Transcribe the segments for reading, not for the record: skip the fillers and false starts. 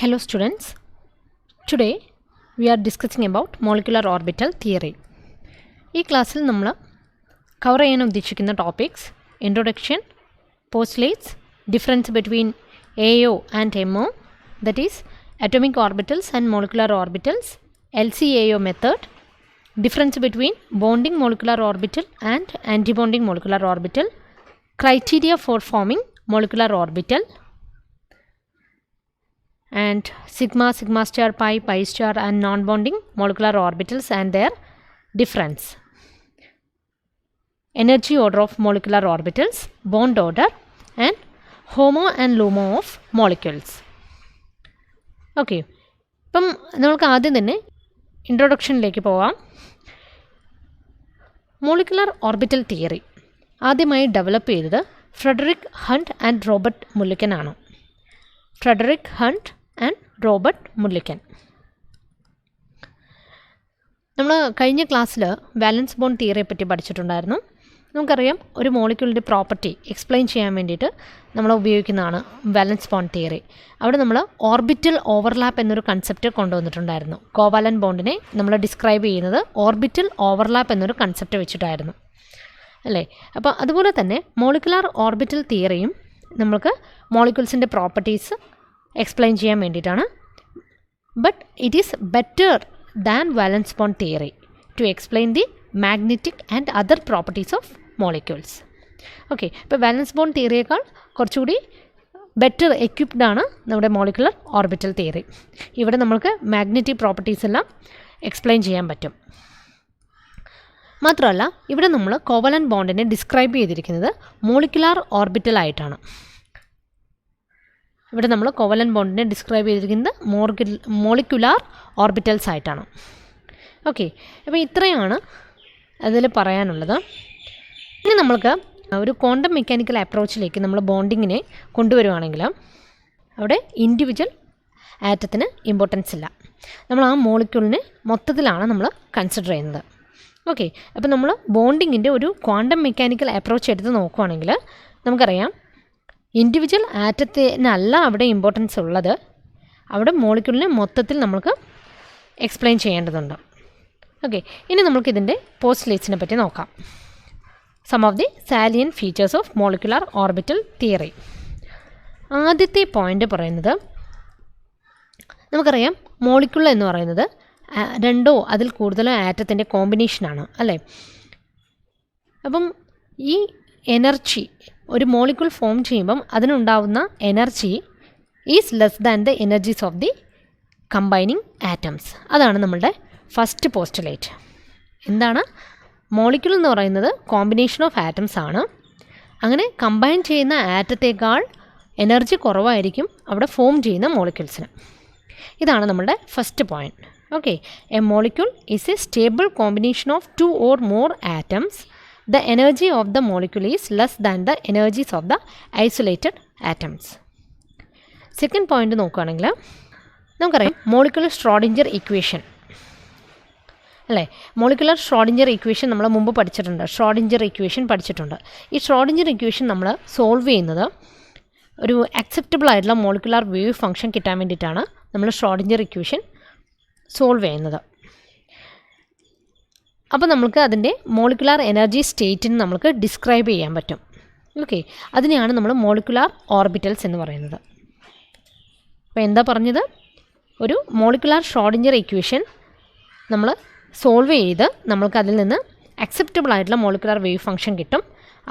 Hello students, today we are discussing about molecular orbital theory. ഈ ക്ലാസ്സിൽ നമ്മൾ cover ചെയ്യാൻ ഉദ്ദേശിക്കുന്ന topics introduction, postulates, difference between AO and MO, that is atomic orbitals and molecular orbitals, LCAO method, difference between bonding molecular orbital and antibonding molecular orbital, criteria for forming molecular orbital, and sigma, sigma star, pi, pi star and non-bonding molecular orbitals and their difference, energy order of molecular orbitals, bond order and HOMO and LUMO of molecules. Okay, ഇപ്പം നമുക്ക് ആദ്യം തന്നെ ഇൻട്രൊഡക്ഷനിലേക്ക് പോവാം. Molecular orbital theory ആദ്യമായി develop ചെയ്തത് Frederick Hund and Robert Mulliken ആണ്. Frederick Hund and Robert Mulliken. നമ്മൾ കഴിഞ്ഞ ക്ലാസ്സിൽ വാലൻസ് ബോണ്ട് തിയറിയെ പറ്റി പഠിച്ചിട്ടുണ്ടായിരുന്നു. നമുക്കറിയാം, ഒരു മോളിക്യൂളിൻ്റെ പ്രോപ്പർട്ടി എക്സ്പ്ലെയിൻ ചെയ്യാൻ വേണ്ടിയിട്ട് നമ്മൾ ഉപയോഗിക്കുന്നതാണ് വാലൻസ് ബോണ്ട് തിയറി. അവിടെ നമ്മൾ ഓർബിറ്റൽ ഓവർലാപ്പ് എന്നൊരു കൺസെപ്റ്റ് കൊണ്ടുവന്നിട്ടുണ്ടായിരുന്നു. കോവാലൻ ബോണ്ടിനെ നമ്മൾ ഡിസ്ക്രൈബ് ചെയ്യുന്നത് ഓർബിറ്റൽ ഓവർലാപ്പ് എന്നൊരു കൺസെപ്റ്റ് വെച്ചിട്ടായിരുന്നു അല്ലേ. അപ്പോൾ അതുപോലെ തന്നെ മോളിക്കുലാർ ഓർബിറ്റൽ തിയറിയും നമുക്ക് മോളിക്യൂൾസിൻ്റെ പ്രോപ്പർട്ടീസ് എക്സ്പ്ലെയിൻ ചെയ്യാൻ വേണ്ടിയിട്ടാണ്. But it is better than valence bond theory to explain the magnetic and other properties of molecules. Okay, ഇപ്പോൾ വാലൻസ് ബോണ്ട് തിയറിയേക്കാൾ കുറച്ചുകൂടി ബെറ്റർ എക്വിപ്ഡ് ആണ് നമ്മുടെ മോളിക്കുലർ ഓർബിറ്റൽ തിയറി. ഇവിടെ നമുക്ക് മാഗ്നറ്റിക് പ്രോപ്പർട്ടീസ് എല്ലാം എക്സ്പ്ലെയിൻ ചെയ്യാൻ പറ്റും. മാത്രമല്ല, ഇവിടെ നമ്മൾ കോവലൻ ബോണ്ടിനെ ഡിസ്ക്രൈബ് ചെയ്തിരിക്കുന്നത് മോളിക്കുലാർ ഓർബിറ്റൽ ആയിട്ടാണ്. ഇവിടെ നമ്മൾ കോവലൻ ബോണ്ടിനെ ഡിസ്ക്രൈബ് ചെയ്തിരിക്കുന്നത് മോളിക്കുലാർ ഓർബിറ്റൽസ് ആയിട്ടാണ്. ഓക്കെ, അപ്പോൾ ഇത്രയാണ് അതിൽ പറയാനുള്ളത്. ഇനി നമ്മൾക്ക് ഒരു ക്വാണ്ടം മെക്കാനിക്കൽ അപ്രോച്ചിലേക്ക് നമ്മൾ ബോണ്ടിങ്ങിനെ കൊണ്ടുവരുവാണെങ്കിൽ അവിടെ ഇൻഡിവിജ്വൽ ആറ്റത്തിന് ഇമ്പോർട്ടൻസ് ഇല്ല. നമ്മൾ ആ മോളിക്യൂളിനെ മൊത്തത്തിലാണ് നമ്മൾ കൺസിഡർ ചെയ്യുന്നത്. ഓക്കെ, അപ്പോൾ നമ്മൾ ബോണ്ടിങ്ങിൻ്റെ ഒരു ക്വാണ്ടം മെക്കാനിക്കൽ അപ്രോച്ച് എടുത്ത് നോക്കുകയാണെങ്കിൽ നമുക്കറിയാം, ഇൻഡിവിജ്വൽ ആറ്റത്തിനല്ല അവിടെ ഇമ്പോർട്ടൻസ് ഉള്ളത്. അവിടെ മോളിക്യൂളിനെ മൊത്തത്തിൽ നമുക്ക് എക്സ്പ്ലെയിൻ ചെയ്യേണ്ടതുണ്ട്. ഓക്കെ, ഇനി നമുക്കിതിൻ്റെ പോസ്റ്റ്ലേറ്റ്സിനെ പറ്റി നോക്കാം. Some of the salient features of molecular orbital theory. ആദ്യത്തെ പോയിൻ്റ് പറയുന്നത്, നമുക്കറിയാം മോളിക്യൂൾ എന്ന് പറയുന്നത് രണ്ടോ അതിൽ കൂടുതലോ ആറ്റത്തിൻ്റെ കോമ്പിനേഷനാണ് അല്ലേ. അപ്പം ഈ എനർജി ഒരു മോളിക്യൂൾ ഫോം ചെയ്യുമ്പം അതിനുണ്ടാവുന്ന energy is less than the energies of the combining atoms. അതാണ് നമ്മളുടെ ഫസ്റ്റ് പോസ്റ്റുലേറ്റ്. എന്താണ്? മോളിക്യൂൾ എന്ന് പറയുന്നത് കോമ്പിനേഷൻ ഓഫ് ആറ്റംസ് ആണ്. അങ്ങനെ കമ്പൈൻ ചെയ്യുന്ന ആറ്റത്തേക്കാൾ എനർജി കുറവായിരിക്കും അവിടെ ഫോം ചെയ്യുന്ന മോളിക്യൂൾസിന്. ഇതാണ് നമ്മുടെ first point. Okay, A molecule is a stable combination of 2 or more atoms. The energy of the molecule is less than the energies of the isolated atoms. Second point നോക്കുകയാണെങ്കിൽ നമുക്കറിയാം molecular Schrödinger equation അല്ലേ. Molecular Schrödinger equation നമ്മൾ മുമ്പ് പഠിച്ചിട്ടുണ്ട്. Schrödinger equation പഠിച്ചിട്ടുണ്ട്. ഈ Schrödinger equation നമ്മൾ solve ചെയ്യുന്നത് ഒരു അക്സെപ്റ്റബിൾ ആയിട്ടുള്ള മോളിക്കുലാർ വേവ് ഫംഗ്ഷൻ കിട്ടാൻ വേണ്ടിയിട്ടാണ് നമ്മൾ ഷ്രോഡിഞ്ചർ ഇക്വേഷൻ സോൾവ് ചെയ്യുന്നത്. അപ്പോൾ നമുക്ക് അതിൻ്റെ മോളിക്കുലാർ എനർജി സ്റ്റേറ്റിന് നമുക്ക് ഡിസ്ക്രൈബ് ചെയ്യാൻ പറ്റും. ഓക്കെ, അതിനെയാണ് നമ്മൾ മോളിക്കുലാർ ഓർബിറ്റൽസ് എന്ന് പറയുന്നത്. അപ്പോൾ എന്താ പറഞ്ഞത്? ഒരു മോളിക്കുലാർ ഷ്രോഡിഞ്ചർ ഇക്വേഷൻ നമ്മൾ സോൾവ് ചെയ്ത് നമ്മൾക്ക് അതിൽ നിന്ന് അക്സെപ്റ്റബിൾ ആയിട്ടുള്ള മോളിക്കുലാർ വേവ് ഫംഗ്ഷൻ കിട്ടും.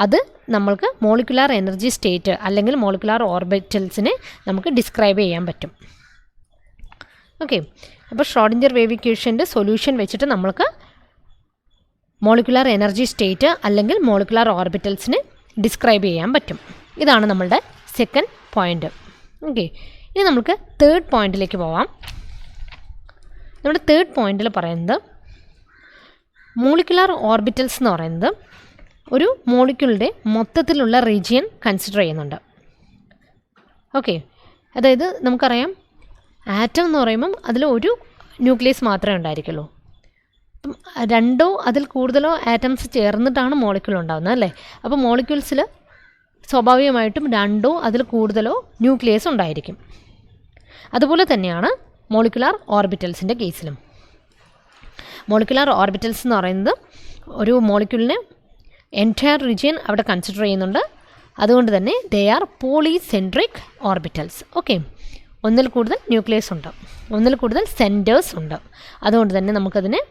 അത് നമ്മൾക്ക് മോളിക്കുലാർ എനർജി സ്റ്റേറ്റ് അല്ലെങ്കിൽ മോളിക്കുലാർ ഓർബിറ്റൽസിനെ നമുക്ക് ഡിസ്ക്രൈബ് ചെയ്യാൻ പറ്റും. ഓക്കെ, അപ്പോൾ ഷ്രോഡിഞ്ചർ വേവ് ഇക്വേഷൻ്റെ സൊല്യൂഷൻ വെച്ചിട്ട് നമ്മൾക്ക് മോളിക്കുലാർ എനർജി സ്റ്റേറ്റ് അല്ലെങ്കിൽ മോളിക്കുലാർ ഓർബിറ്റൽസിനെ ഡിസ്ക്രൈബ് ചെയ്യാൻ പറ്റും. ഇതാണ് നമ്മളുടെ സെക്കൻഡ് പോയിൻ്റ്. ഓക്കെ, ഇനി നമുക്ക് തേർഡ് പോയിൻറ്റിലേക്ക് പോവാം. നമ്മുടെ തേർഡ് പോയിൻറ്റിൽ പറയുന്നത് മോളിക്കുലാർ ഓർബിറ്റൽസ് എന്ന് പറയുന്നത് ഒരു മോളിക്യൂളിൻ്റെ മൊത്തത്തിലുള്ള റീജിയൻ കൺസിഡർ ചെയ്യുന്നുണ്ട്. ഓക്കെ, അതായത് നമുക്കറിയാം ആറ്റം എന്ന് പറയുമ്പം അതിൽ ഒരു ന്യൂക്ലിയസ് മാത്രമേ ഉണ്ടായിരിക്കുള്ളൂ. അപ്പം രണ്ടോ അതിൽ കൂടുതലോ ആറ്റംസ് ചേർന്നിട്ടാണ് മോളിക്യൂൾ ഉണ്ടാകുന്നത് അല്ലേ. അപ്പോൾ മോളിക്യൂൾസിൽ സ്വാഭാവികമായിട്ടും രണ്ടോ അതിൽ കൂടുതലോ ന്യൂക്ലിയസ് ഉണ്ടായിരിക്കും. അതുപോലെ തന്നെയാണ് മോളിക്കുലാർ ഓർബിറ്റൽസിൻ്റെ കേസിലും. മോളിക്കുലാർ ഓർബിറ്റൽസ് എന്ന് പറയുന്നത് ഒരു മോളിക്യൂളിനെ എൻറ്റയർ റീജിയൻ അവിടെ കൺസിഡർ ചെയ്യുന്നുണ്ട്. അതുകൊണ്ട് തന്നെ they are polycentric orbitals. Okay, ഒന്നിൽ കൂടുതൽ ന്യൂക്ലിയസ് ഉണ്ട്, ഒന്നിൽ കൂടുതൽ സെൻറ്റേഴ്സ് ഉണ്ട്. അതുകൊണ്ട് തന്നെ നമുക്കതിനെ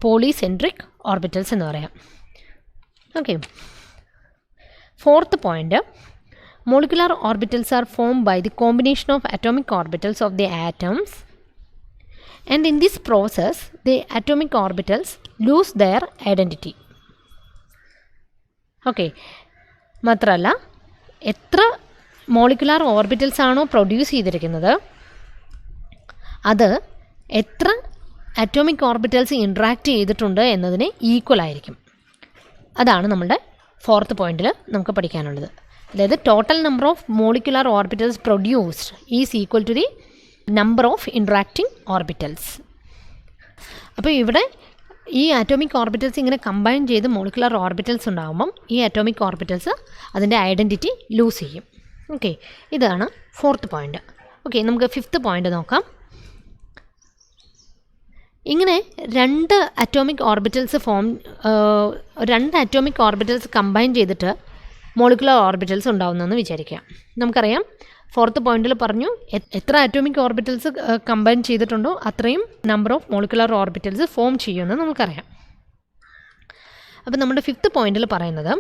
പോളിസെൻട്രിക് ഓർബിറ്റൽസ് എന്ന് പറയാം. Okay, fourth point, molecular orbitals are formed by the combination of atomic orbitals of the atoms, and in this process the atomic orbitals lose their identity. Okay, മാത്രമല്ല എത്ര മോളിക്കുലാർ ഓർബിറ്റൽസ് ആണോ produce ചെയ്തിരിക്കുന്നത് അത് എത്ര atomic orbitals interact ചെയ്തിട്ടുണ്ട് എന്നതിന് equal ആയിരിക്കും. അതാണ് നമ്മുടെ ഫോർത്ത് പോയിന്റിൽ നമുക്ക് പഠിക്കാനുള്ളത്. അതായത് total number of molecular orbitals produced is equal to the number of interacting orbitals. അപ്പോൾ ഇവിടെ ഈ അറ്റോമിക് ഓർബിറ്റൽസ് ഇങ്ങനെ കമ്പൈൻ ചെയ്ത് മോളിക്കുലാർ ഓർബിറ്റൽസ് ഉണ്ടാകുമ്പം ഈ അറ്റോമിക് ഓർബിറ്റൽസ് അതിൻ്റെ ഐഡൻറ്റിറ്റി ലൂസ് ചെയ്യും. ഓക്കെ, ഇതാണ് ഫോർത്ത് പോയിൻ്റ്. ഓക്കെ, നമുക്ക് ഫിഫ്ത്ത് പോയിൻ്റ് നോക്കാം. ഇങ്ങനെ രണ്ട് അറ്റോമിക് ഓർബിറ്റൽസ് കമ്പൈൻ ചെയ്തിട്ട് മോളിക്കുലർ ഓർബിറ്റൽസ് ഉണ്ടാകുന്നതെന്ന് വിചാരിക്കാം. നമുക്കറിയാം, ഫോർത്ത് പോയിന്റിൽ പറഞ്ഞു എത്ര അറ്റോമിക് ഓർബിറ്റൽസ് കമ്പൈൻ ചെയ്തിട്ടുണ്ടോ അത്രയും number of molecular orbitals form ചെയ്യുമെന്ന് നമുക്കറിയാം. അപ്പോൾ നമ്മുടെ ഫിഫ്ത്ത് പോയിന്റിൽ പറയുന്നത്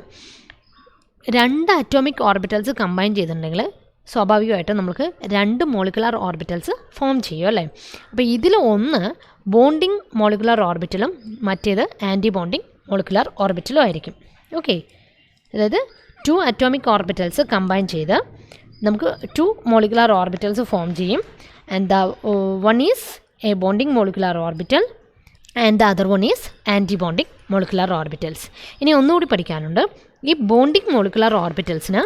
രണ്ട് അറ്റോമിക് ഓർബിറ്റൽസ് കമ്പൈൻ ചെയ്തിട്ടുണ്ടെങ്കിൽ സ്വാഭാവികമായിട്ട് നമുക്ക് രണ്ട് മോളിക്കുലർ ഓർബിറ്റൽസ് ഫോം ചെയ്യും അല്ലേ. അപ്പോൾ ഇതിൽ ഒന്ന് ബോണ്ടിങ് മോളിക്കുലർ ഓർബിറ്റലും മറ്റേത് ആൻറ്റി ബോണ്ടിങ് മോളിക്കുലർ ഓർബിറ്റലും ആയിരിക്കും. ഓക്കെ, അതായത് 2 അറ്റോമിക് ഓർബിറ്റൽസ് കമ്പൈൻ ചെയ്ത് നമുക്ക് 2 മോളിക്കുലർ ഓർബിറ്റൽസ് ഫോം ചെയ്യും. And the one is a bonding molecular orbital and the other one is anti bonding molecular orbitals. ഇനി ഒന്നുകൂടി പഠിക്കാനുണ്ട്. ഈ ബോണ്ടിങ് മോളിക്കുലർ ഓർബിറ്റൽസിന്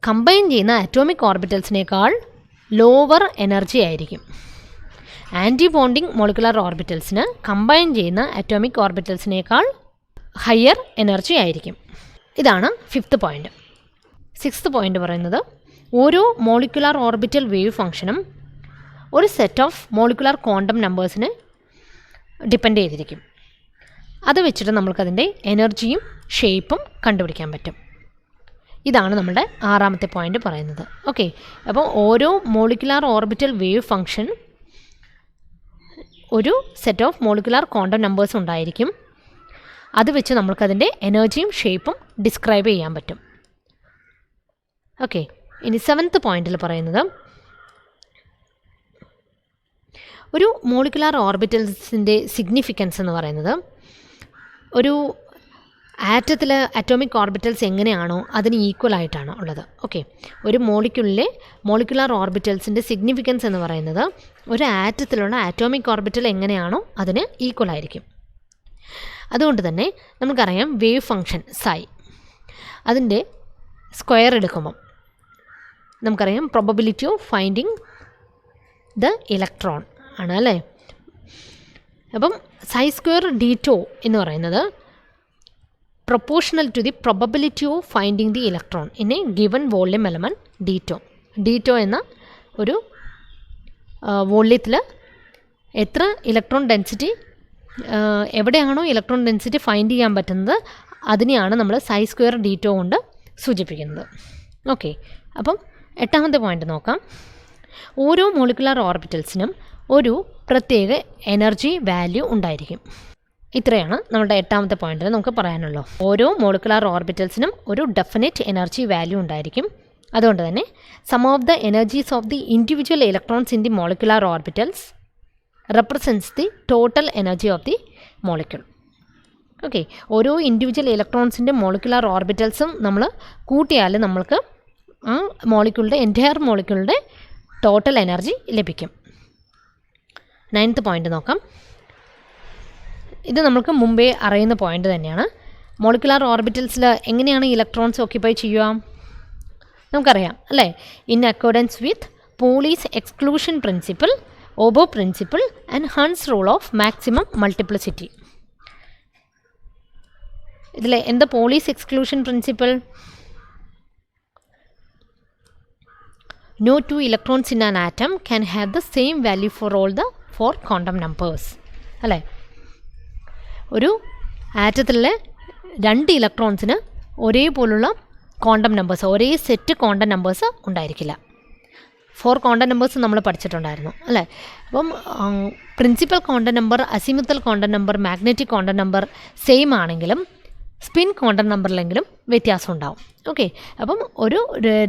കമ്പൈൻ ചെയ്യുന്ന അറ്റോമിക് ഓർബിറ്റൽസിനേക്കാൾ ലോവർ എനർജി ആയിരിക്കും. ആൻറ്റി ബോണ്ടിങ് മോളിക്കുലർ ഓർബിറ്റൽസിന് കമ്പൈൻ ചെയ്യുന്ന അറ്റോമിക് ഓർബിറ്റൽസിനേക്കാൾ ഹയർ എനർജി ആയിരിക്കും. ഇതാണ് ഫിഫ്ത്ത് പോയിൻ്റ്. സിക്സ്ത് പോയിൻ്റ് പറയുന്നത് ഓരോ മോളിക്കുലാർ ഓർബിറ്റൽ വേവ് ഫംഗ്ഷനും ഒരു സെറ്റ് ഓഫ് മോളിക്കുലാർ ക്വാണ്ടം നമ്പേഴ്സിനെ ഡിപ്പെൻഡ് ചെയ്തിരിക്കും. അത് വെച്ചിട്ട് നമ്മൾക്കതിൻ്റെ എനർജിയും ഷേപ്പും കണ്ടുപിടിക്കാൻ പറ്റും. ഇതാണ് നമ്മുടെ ആറാമത്തെ പോയിൻ്റ് പറയുന്നത്. ഓക്കെ, അപ്പോൾ ഓരോ മോളിക്കുലാർ ഓർബിറ്റൽ വേവ് ഫംഗ്ഷൻ ഒരു set of molecular quantum numbers ഉണ്ടായിരിക്കും. അത് വെച്ച് നമ്മൾക്കതിൻ്റെ എനർജിയും ഷേപ്പും ഡിസ്ക്രൈബ് ചെയ്യാൻ പറ്റും. ഓക്കെ, ഇനി സെവൻത്ത് പോയിന്റിൽ പറയുന്നത് ഒരു മോളിക്കുലാർ ഓർബിറ്റൽസിൻ്റെ സിഗ്നിഫിക്കൻസ് എന്ന് പറയുന്നത് ഒരു ആറ്റത്തിൽ അറ്റോമിക് ഓർബിറ്റൽസ് എങ്ങനെയാണോ അതിന് ഈക്വൽ ആയിട്ടാണ് ഉള്ളത്. ഓക്കെ, ഒരു മോളിക്യൂളിലെ മോളിക്കുലാർ ഓർബിറ്റൽസിൻ്റെ സിഗ്നിഫിക്കൻസ് എന്ന് പറയുന്നത് ഒരു ആറ്റത്തിലുള്ള ആറ്റോമിക് ഓർബിറ്റൽ എങ്ങനെയാണോ അതിന് ഈക്വൽ ആയിരിക്കും. അതുകൊണ്ട് തന്നെ നമുക്കറിയാം വേവ് ഫംഗ്ഷൻ സൈ അതിൻ്റെ സ്ക്വയർ എടുക്കുമ്പം നമുക്കറിയാം probability of finding the electron ആണ് അല്ലേ. അപ്പം സൈ സ്ക്വയർ ഡീറ്റോ എന്ന് പറയുന്നത് proportional to the probability of finding the electron in a given volume element d tau എന്ന ഒരു വോള്യത്തിൽ എത്ര ഇലക്ട്രോൺ ഡെൻസിറ്റി എവിടെയാണോ ഇലക്ട്രോൺ ഡെൻസിറ്റി ഫൈൻഡ് ചെയ്യാൻ പറ്റുന്നത് അതിനെയാണ് നമ്മൾ സൈ സ്ക്വയർ ഡീറ്റോ കൊണ്ട് സൂചിപ്പിക്കുന്നത്. ഓക്കെ, അപ്പം എട്ടാമത്തെ പോയിൻ്റ് നോക്കാം. ഓരോ മോളിക്കുലാർ ഓർബിറ്റൽസിനും ഒരു പ്രത്യേക എനർജി വാല്യൂ ഉണ്ടായിരിക്കും. ഇത്രയാണ് നമ്മുടെ എട്ടാമത്തെ പോയിന്റിൽ നമുക്ക് പറയാനുള്ളൂ. ഓരോ മോളിക്കുലാർ ഓർബിറ്റൽസിനും ഒരു ഡെഫിനിറ്റ് എനർജി വാല്യൂ ഉണ്ടായിരിക്കും. അതുകൊണ്ട് തന്നെ sum of the energies of the individual electrons in the molecular orbitals represents the total energy of the molecule. Okay, ഓരോ ഇൻഡിവിജ്വൽ ഇലക്ട്രോൺസിൻ്റെ മോളിക്കുലാർ ഓർബിറ്റൽസും നമ്മൾ കൂട്ടിയാൽ നമ്മൾക്ക് ആ മോളിക്യൂളിൻ്റെ എൻറ്റയർ മോളിക്യൂളിൻ്റെ ടോട്ടൽ എനർജി ലഭിക്കും. നയൻത്ത് പോയിൻ്റ് നോക്കാം. ഇത് നമുക്ക് മുമ്പേ അറിയുന്ന പോയിൻ്റ് തന്നെയാണ്. മോളിക്കുലാർ ഓർബിറ്റൽസിൽ എങ്ങനെയാണ് ഇലക്ട്രോൺസ് ഓക്യുപ്പൈ ചെയ്യുക നമുക്കറിയാം അല്ലേ. In accordance with Pauli's exclusion principle, oboe principle and Hund's rule of maximum multiplicity. ഇതിൽ എന്താ Pauli's exclusion principle? no two electrons in an atom can have the same value for all the 4 quantum numbers. അല്ലേ, ഒരു ആറ്റത്തിലെ 2 ഇലക്ട്രോൺസിന് ഒരേപോലുള്ള quantum numbers, ഒരേ set quantum numbers ഉണ്ടായിരിക്കില്ല. 4 quantum numbers നമ്മൾ പഠിച്ചിട്ടുണ്ടായിരുന്നു അല്ലേ. അപ്പം principal quantum number, azimuthal quantum number, magnetic quantum number same ആണെങ്കിലും spin quantum നമ്പറിലെങ്കിലും വ്യത്യാസം ഉണ്ടാവും. ഓക്കെ, അപ്പം ഒരു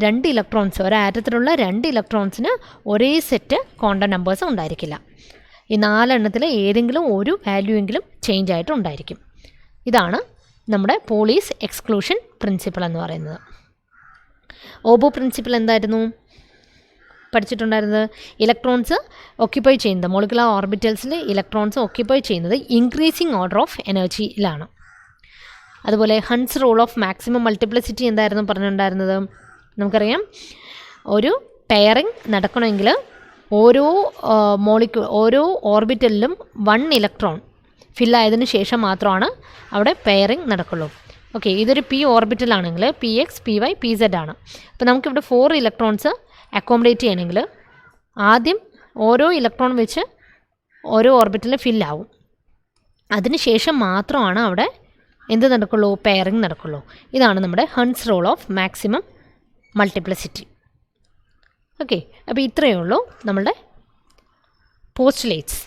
2 ഇലക്ട്രോൺസ്, ഒരു ആറ്റത്തിലുള്ള 2 ഇലക്ട്രോൺസിന് ഒരേ സെറ്റ് ക്വാണ്ടം നമ്പേഴ്സ് ഉണ്ടായിരിക്കില്ല. ഈ 4 എണ്ണത്തിൽ ഏതെങ്കിലും ഒരു വാല്യൂ എങ്കിലും ചേഞ്ച് ആയിട്ട് ഉണ്ടായിരിക്കും. ഇതാണ് നമ്മുടെ പോളീസ് എക്സ്ക്ലൂഷൻ പ്രിൻസിപ്പിൾ എന്ന് പറയുന്നത്. ഓബോ പ്രിൻസിപ്പിൾ എന്തായിരുന്നു പഠിച്ചിട്ടുണ്ടായിരുന്നത്? ഇലക്ട്രോൺസ് ഓക്യുപ്പൈ ചെയ്യുന്നത്, മോളിക്കുലർ ഓർബിറ്റൽസിൽ ഇലക്ട്രോൺസ് ഓക്യുപ്പൈ ചെയ്യുന്നത് ഇൻക്രീസിങ് ഓർഡർ ഓഫ് എനർജിയിലാണ്. അതുപോലെ Hund's rule of maximum multiplicity എന്തായിരുന്നു പറഞ്ഞിട്ടുണ്ടായിരുന്നത്? നമുക്കറിയാം, ഒരു പെയറിങ് നടക്കണമെങ്കിൽ ഓരോ ഓർബിറ്റലിലും 1 ഇലക്ട്രോൺ ഫില്ലായതിനു ശേഷം മാത്രമാണ് അവിടെ പെയറിങ് നടക്കുള്ളൂ. ഓക്കെ, ഇതൊരു പി ഓർബിറ്റലാണെങ്കിൽ P X, P Y, P Z ആണ്. അപ്പോൾ നമുക്കിവിടെ 4 ഇലക്ട്രോൺസ് അക്കോമഡേറ്റ് ചെയ്യണമെങ്കിൽ ആദ്യം ഓരോ ഇലക്ട്രോൺ വെച്ച് ഓരോ ഓർബിറ്റലിൽ ഫില്ലാവും. അതിനുശേഷം മാത്രമാണ് അവിടെ എന്ത് നടക്കുള്ളൂ? പെയറിങ് നടക്കുള്ളൂ. ഇതാണ് നമ്മുടെ Hund's rule of maximum multiplicity. Okay, അപ്പോൾ ഇത്രയേ ഉള്ളൂ നമ്മളുടെ postulates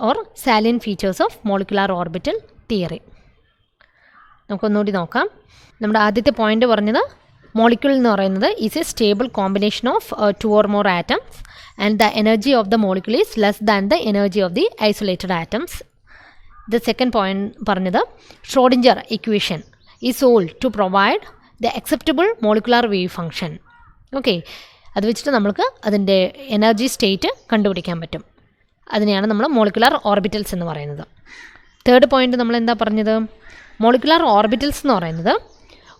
or salient features of molecular orbital theory. നമുക്കൊന്നുകൂടി നോക്കാം. നമ്മുടെ ആദ്യത്തെ പോയിന്റ് പറഞ്ഞത്, മോളിക്യൂൾ എന്ന് പറയുന്നത് is a stable combination of 2 or more atoms and the energy of the molecule is less than the energy of the isolated atoms. The second point പറഞ്ഞത്, Schrodinger equation is solved to provide the acceptable molecular wave function. Okay, അത് വെച്ചിട്ട് നമുക്ക് അതിൻ്റെ energy state കണ്ടുപിടിക്കാൻ പറ്റും. അതിനെയാണ് നമ്മൾ molecular orbitals എന്ന് പറയുന്നത്. തേർഡ് പോയിന്റ് നമ്മൾ എന്താ പറഞ്ഞത്? മോളിക്കുലാർ ഓർബിറ്റൽസ് എന്ന് പറയുന്നത്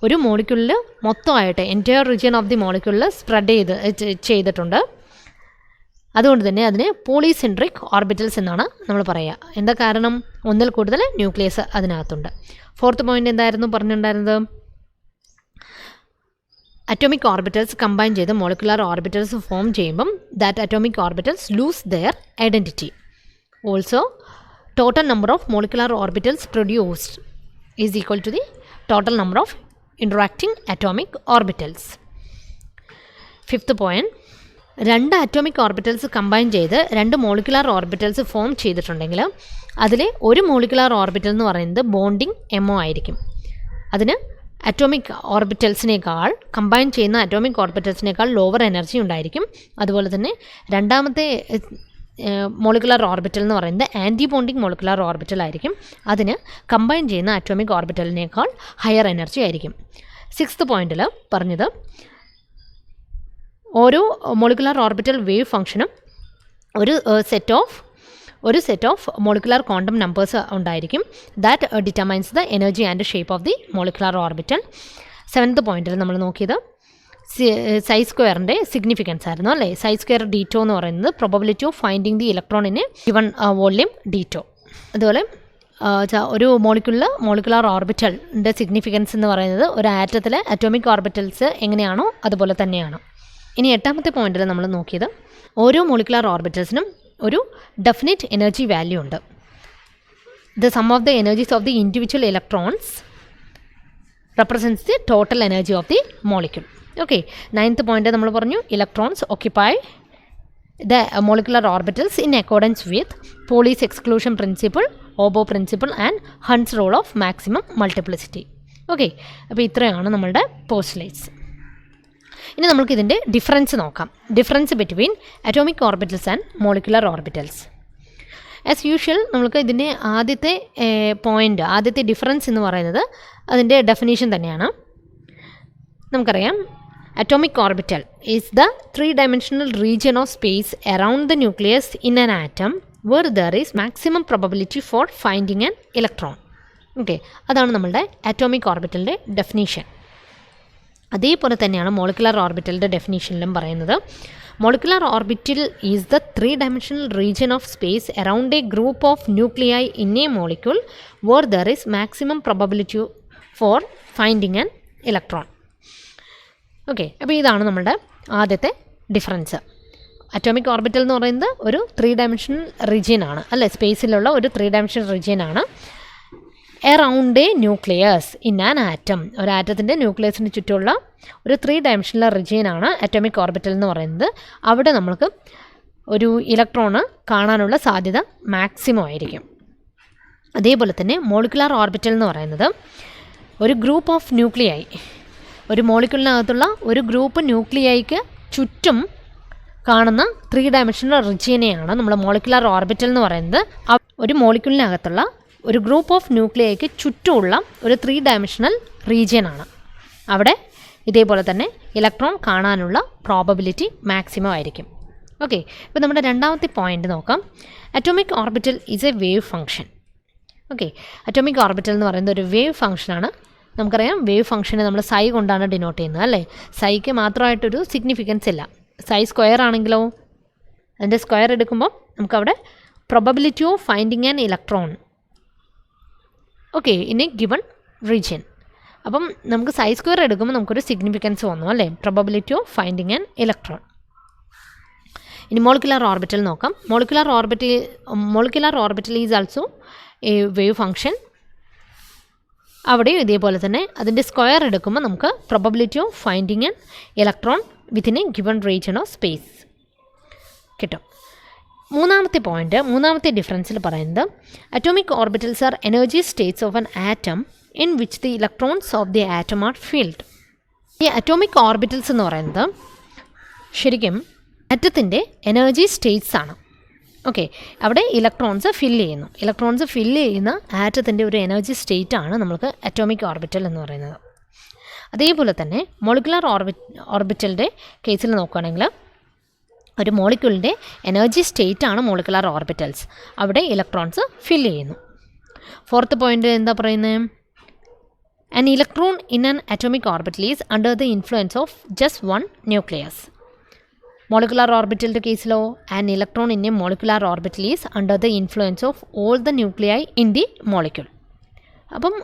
ഒരു മോളിക്യൂളിൽ മൊത്തമായിട്ട് എൻറ്റയർ റീജിയൻ ഓഫ് ദി മോളിക്യൂളിൽ സ്പ്രെഡ് ചെയ്തിട്ടുണ്ട്. അതുകൊണ്ട് തന്നെ അതിനെ പോളിസെൻട്രിക് ഓർബിറ്റൽസ് എന്നാണ് നമ്മൾ പറയുക. എന്താ കാരണം? ഒന്നിൽ കൂടുതൽ ന്യൂക്ലിയസ് അതിനകത്തുണ്ട്. ഫോർത്ത് പോയിന്റ് എന്തായിരുന്നു പറഞ്ഞിട്ടുണ്ടായിരുന്നത്? അറ്റോമിക് ഓർബിറ്റൽസ് കമ്പൈൻ ചെയ്ത് മോളിക്കുലാർ ഓർബിറ്റൽസ് ഫോം ചെയ്യുമ്പം that atomic orbitals lose their identity. Also total number of molecular orbitals produced is equal to the total number of interacting atomic orbitals. Fifth point, 2 atomic orbitals combine ചെയ്ത് 2 molecular orbitals form ചെയ്തിട്ടുണ്ടെങ്കിൽ അതിലെ ഒരു molecular orbital എന്ന് പറയുന്നത് bonding MO ആയിരിക്കും. അതിന് atomic ഓർബിറ്റൽസിനേക്കാൾ, combine ചെയ്യുന്ന atomic ഓർബിറ്റൽസിനേക്കാൾ ലോവർ എനർജി ഉണ്ടായിരിക്കും. അതുപോലെ തന്നെ രണ്ടാമത്തെ മോളിക്കുലാർ ഓർബിറ്റൽ എന്ന് പറയുന്നത് ആൻറ്റിബോണ്ടിങ് മോളിക്കുലാർ ഓർബിറ്റൽ ആയിരിക്കും. അതിന് കമ്പൈൻ ചെയ്യുന്ന അറ്റോമിക് ഓർബിറ്റലിനേക്കാൾ ഹയർ എനർജി ആയിരിക്കും. സിക്സ്ത് പോയിന്റിൽ പറഞ്ഞത്, ഓരോ മോളിക്കുലാർ ഓർബിറ്റൽ വേവ് ഫംഗ്ഷനും ഒരു set of molecular quantum numbers ഉണ്ടായിരിക്കും. That determines the energy and shape of the molecular orbital. Seventh പോയിന്റിൽ നമ്മൾ നോക്കിയത് സൈ സ്ക്വയറിൻ്റെ സിഗ്നിഫിക്കൻസ് ആയിരുന്നു അല്ലേ. സൈ സ്ക്വയർ ഡീറ്റോ എന്ന് പറയുന്നത് probability of finding the electron in a given volume d tau. അതുപോലെ ഒരു മോളിക്കുലാർ ഓർബിറ്റലിൻ്റെ സിഗ്നിഫിക്കൻസ് എന്ന് പറയുന്നത് ഒരു ആറ്റത്തിലെ അറ്റോമിക് ഓർബിറ്റൽസ് എങ്ങനെയാണോ അതുപോലെ തന്നെയാണ്. ഇനി എട്ടാമത്തെ പോയിന്റിൽ നമ്മൾ നോക്കിയത്, ഓരോ മോളിക്കുലാർ ഓർബിറ്റൽസിനും ഒരു ഡെഫിനിറ്റ് എനർജി വാല്യൂ ഉണ്ട്. The sum of the energies of the individual electrons represents the total energy of the molecule. Okay, ninth point നമ്മൾ പറഞ്ഞു, electrons occupy the molecular orbitals in accordance with Pauli's exclusion principle, oboe principle and Hund's rule of maximum multiplicity. Okay, അപ്പോൾ ഇത്രയാണ് നമ്മളുടെ postulates. ഇനി നമുക്ക് ഇതിൻ്റെ difference നോക്കാം. Difference between atomic orbitals and molecular orbitals. As usual നമുക്ക് ഇതിൻ്റെ ആദ്യത്തെ ഡിഫറൻസ് എന്ന് പറയുന്നത് അതിൻ്റെ ഡെഫിനേഷൻ തന്നെയാണ്. നമുക്കറിയാം, atomic orbital is the three-dimensional region of space around the nucleus in an atom where there is maximum probability for finding an electron. Okay, അതാണ് നമ്മളുടെ അറ്റോമിക് ഓർബിറ്റലിൻ്റെ ഡെഫിനീഷൻ. അതേപോലെ തന്നെയാണ് മോളിക്കുലർ ഓർബിറ്റലിൻ്റെ ഡെഫിനീഷനിലും പറയുന്നത്. Molecular orbital is the three dimensional region of space around a group of nuclei in a molecule where there is maximum probability for finding an electron. Okay, അപ്പോൾ ഇതാണ് നമ്മളുടെ ആദ്യത്തെ ഡിഫറൻസ്. അറ്റോമിക് ഓർബിറ്റൽ എന്ന് പറയുന്നത് ഒരു 3 ഡയമെൻഷണൽ റീജിയൻ ആണ് അല്ലേ, സ്പേസിലുള്ള ഒരു 3 ഡയമെൻഷണൽ റീജിയൻ ആണ്. Around A nucleus in an atom, ഒരു ആറ്റത്തിൻ്റെ ന്യൂക്ലിയസിന് ചുറ്റുമുള്ള ഒരു 3 ഡയമെൻഷണൽ റീജിയൻ ആണ് അറ്റോമിക് ഓർബിറ്റൽ എന്ന് പറയുന്നത്. അവിടെ നമ്മൾക്ക് ഒരു ഇലക്ട്രോണ് കാണാനുള്ള സാധ്യത മാക്സിമം ആയിരിക്കും. അതേപോലെ തന്നെ മോളിക്കുലാർ ഓർബിറ്റൽ എന്ന് പറയുന്നത് ഒരു ഗ്രൂപ്പ് ഓഫ് ന്യൂക്ലിയായി, ഒരു മോളിക്കുലിനകത്തുള്ള ഒരു ഗ്രൂപ്പ് ന്യൂക്ലിയൈക്ക് ചുറ്റും കാണുന്ന 3 ഡയമെൻഷണൽ റീജിയനെയാണ് നമ്മൾ മോളിക്കുലാർ ഓർബിറ്റൽ എന്ന് പറയുന്നത്. ഒരു മോളിക്കുലിനകത്തുള്ള ഒരു ഗ്രൂപ്പ് ഓഫ് ന്യൂക്ലിയൈക്ക് ചുറ്റുമുള്ള ഒരു 3 ഡയമെൻഷണൽ റീജിയനാണ്. അവിടെ ഇതേപോലെ തന്നെ ഇലക്ട്രോൺ കാണാനുള്ള പ്രോബബിലിറ്റി മാക്സിമം ആയിരിക്കും. ഓക്കെ, ഇപ്പോൾ നമ്മുടെ രണ്ടാമത്തെ പോയിന്റ് നോക്കാം. Atomic orbital is A wave function. Okay, atomic orbital എന്ന് പറയുന്നത് ഒരു വേവ് ഫംഗ്ഷനാണ്. നമുക്കറിയാം വേവ് ഫംഗ്ഷനെ നമ്മൾ സൈ കൊണ്ടാണ് ഡിനോട്ട് ചെയ്യുന്നത് അല്ലേ. സൈക്ക് മാത്രമായിട്ടൊരു സിഗ്നിഫിക്കൻസ് ഇല്ല. സൈ സ്ക്വയർ ആണെങ്കിലോ അതിൻ്റെ സ്ക്വയർ എടുക്കുമ്പോൾ നമുക്കവിടെ probability of finding an electron okay in a given region. അപ്പം നമുക്ക് സൈ സ്ക്വയർ എടുക്കുമ്പോൾ നമുക്കൊരു സിഗ്നിഫിക്കൻസ് വന്നു അല്ലേ, probability of finding an electron. ഇനി മോളിക്കുലാർ ഓർബിറ്റൽ നോക്കാം. Molecular orbital is also A wave function. അവിടെയും ഇതേപോലെ തന്നെ അതിൻ്റെ സ്ക്വയർ എടുക്കുമ്പോൾ നമുക്ക് probability of finding an electron within A given region of space കിട്ടും. മൂന്നാമത്തെ ഡിഫറൻസിൽ പറയുന്നത് atomic orbitals R energy States of an atom in which the electrons of the atom are filled. ഈ അറ്റോമിക് ഓർബിറ്റൽസ് എന്ന് പറയുന്നത് ശരിക്കും ആറ്റത്തിൻ്റെ എനർജി സ്റ്റേറ്റ്സ് ആണ്. Okay, അവിടെ ഇലക്ട്രോൺസ് ഫില്ല് ചെയ്യുന്ന ആറ്റത്തിൻ്റെ ഒരു എനർജി സ്റ്റേറ്റ് ആണ് നമുക്ക് അറ്റോമിക് ഓർബിറ്റൽ എന്ന് പറയുന്നത്. അതേപോലെ തന്നെ മോളിക്കുലാർ ഓർബിറ്റലിൻ്റെ കേസിൽ നോക്കുകയാണെങ്കിൽ ഒരു മോളിക്യൂളിൻ്റെ എനർജി സ്റ്റേറ്റ് ആണ് മോളിക്കുലാർ ഓർബിറ്റൽസ്. അവിടെ ഇലക്ട്രോൺസ് ഫില്ല് ചെയ്യുന്നു. ഫോർത്ത് പോയിന്റ് എന്താ പറയുന്നത്? An electron in an atomic orbital is under the influence of just one nucleus. Molecular ഓർബിറ്റലിൻ്റെ കേസിലോ an electron in a molecular orbital is under the influence of all the nuclei in the molecule. അപ്പം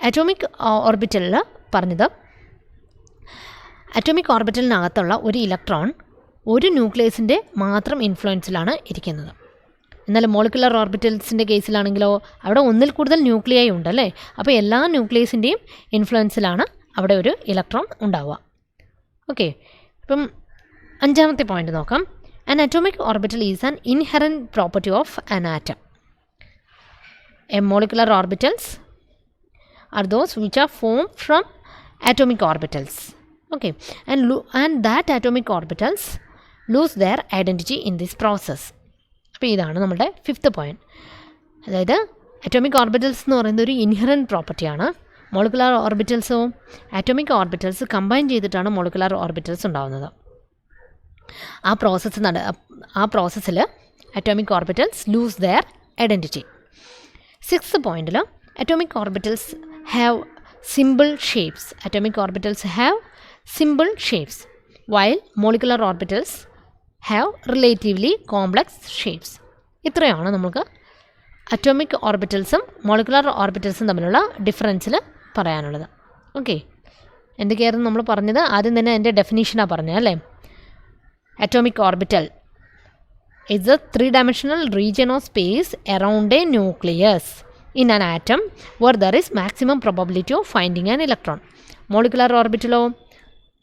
atomic ഓർബിറ്റലിൽ പറഞ്ഞത് atomic ഓർബിറ്റലിനകത്തുള്ള ഒരു electron ഒരു ന്യൂക്ലിയസിൻ്റെ മാത്രം ഇൻഫ്ലുവൻസിലാണ് ഇരിക്കുന്നത്. എന്നാൽ മോളിക്കുലർ ഓർബിറ്റൽസിൻ്റെ കേസിലാണെങ്കിലോ അവിടെ ഒന്നിൽ കൂടുതൽ ന്യൂക്ലിയായി ഉണ്ടല്ലേ, അപ്പോൾ എല്ലാ ന്യൂക്ലിയസിൻ്റെയും ഇൻഫ്ലുവൻസിലാണ് അവിടെ ഒരു ഇലക്ട്രോൺ ഉണ്ടാവുക. ഓക്കെ, ഇപ്പം അഞ്ചാമത്തെ പോയിന്റ് നോക്കാം. An atomic orbital is an inherent property of an atom. A molecular orbitals are those which are formed from atomic orbitals. Okay, and that atomic orbitals lose their identity in this process. അപ്പോൾ ഇതാണ് നമ്മുടെ fifth point. അതായത് atomic orbitals എന്ന് പറയുന്നത് ഒരു inherent പ്രോപ്പർട്ടിയാണ്. Molecular ഓർബിറ്റൽസോ atomic orbitals combine ചെയ്തിട്ടാണ് molecular orbitals ഉണ്ടാകുന്നത്. ആ പ്രോസസ്സിൽ atomic orbitals lose their identity. Sixth പോയിന്റിൽ atomic orbitals have simple shapes. Atomic orbitals have simple shapes while molecular orbitals have relatively complex shapes. ഇത്രയാണ് നമുക്ക് അറ്റോമിക് ഓർബിറ്റൽസും മോളിക്കുലർ ഓർബിറ്റൽസും തമ്മിലുള്ള ഡിഫറൻസിൽ പറയാനുള്ളത്. Okay, എന്തൊക്കെയായിരുന്നു നമ്മൾ പറഞ്ഞത്? ആദ്യം തന്നെ എൻ്റെ ഡെഫിനീഷനാണ് പറഞ്ഞത് അല്ലേ. Atomic orbital is a 3-dimensional region of space around a nucleus in an atom where there is maximum probability of finding an electron. Molecular orbital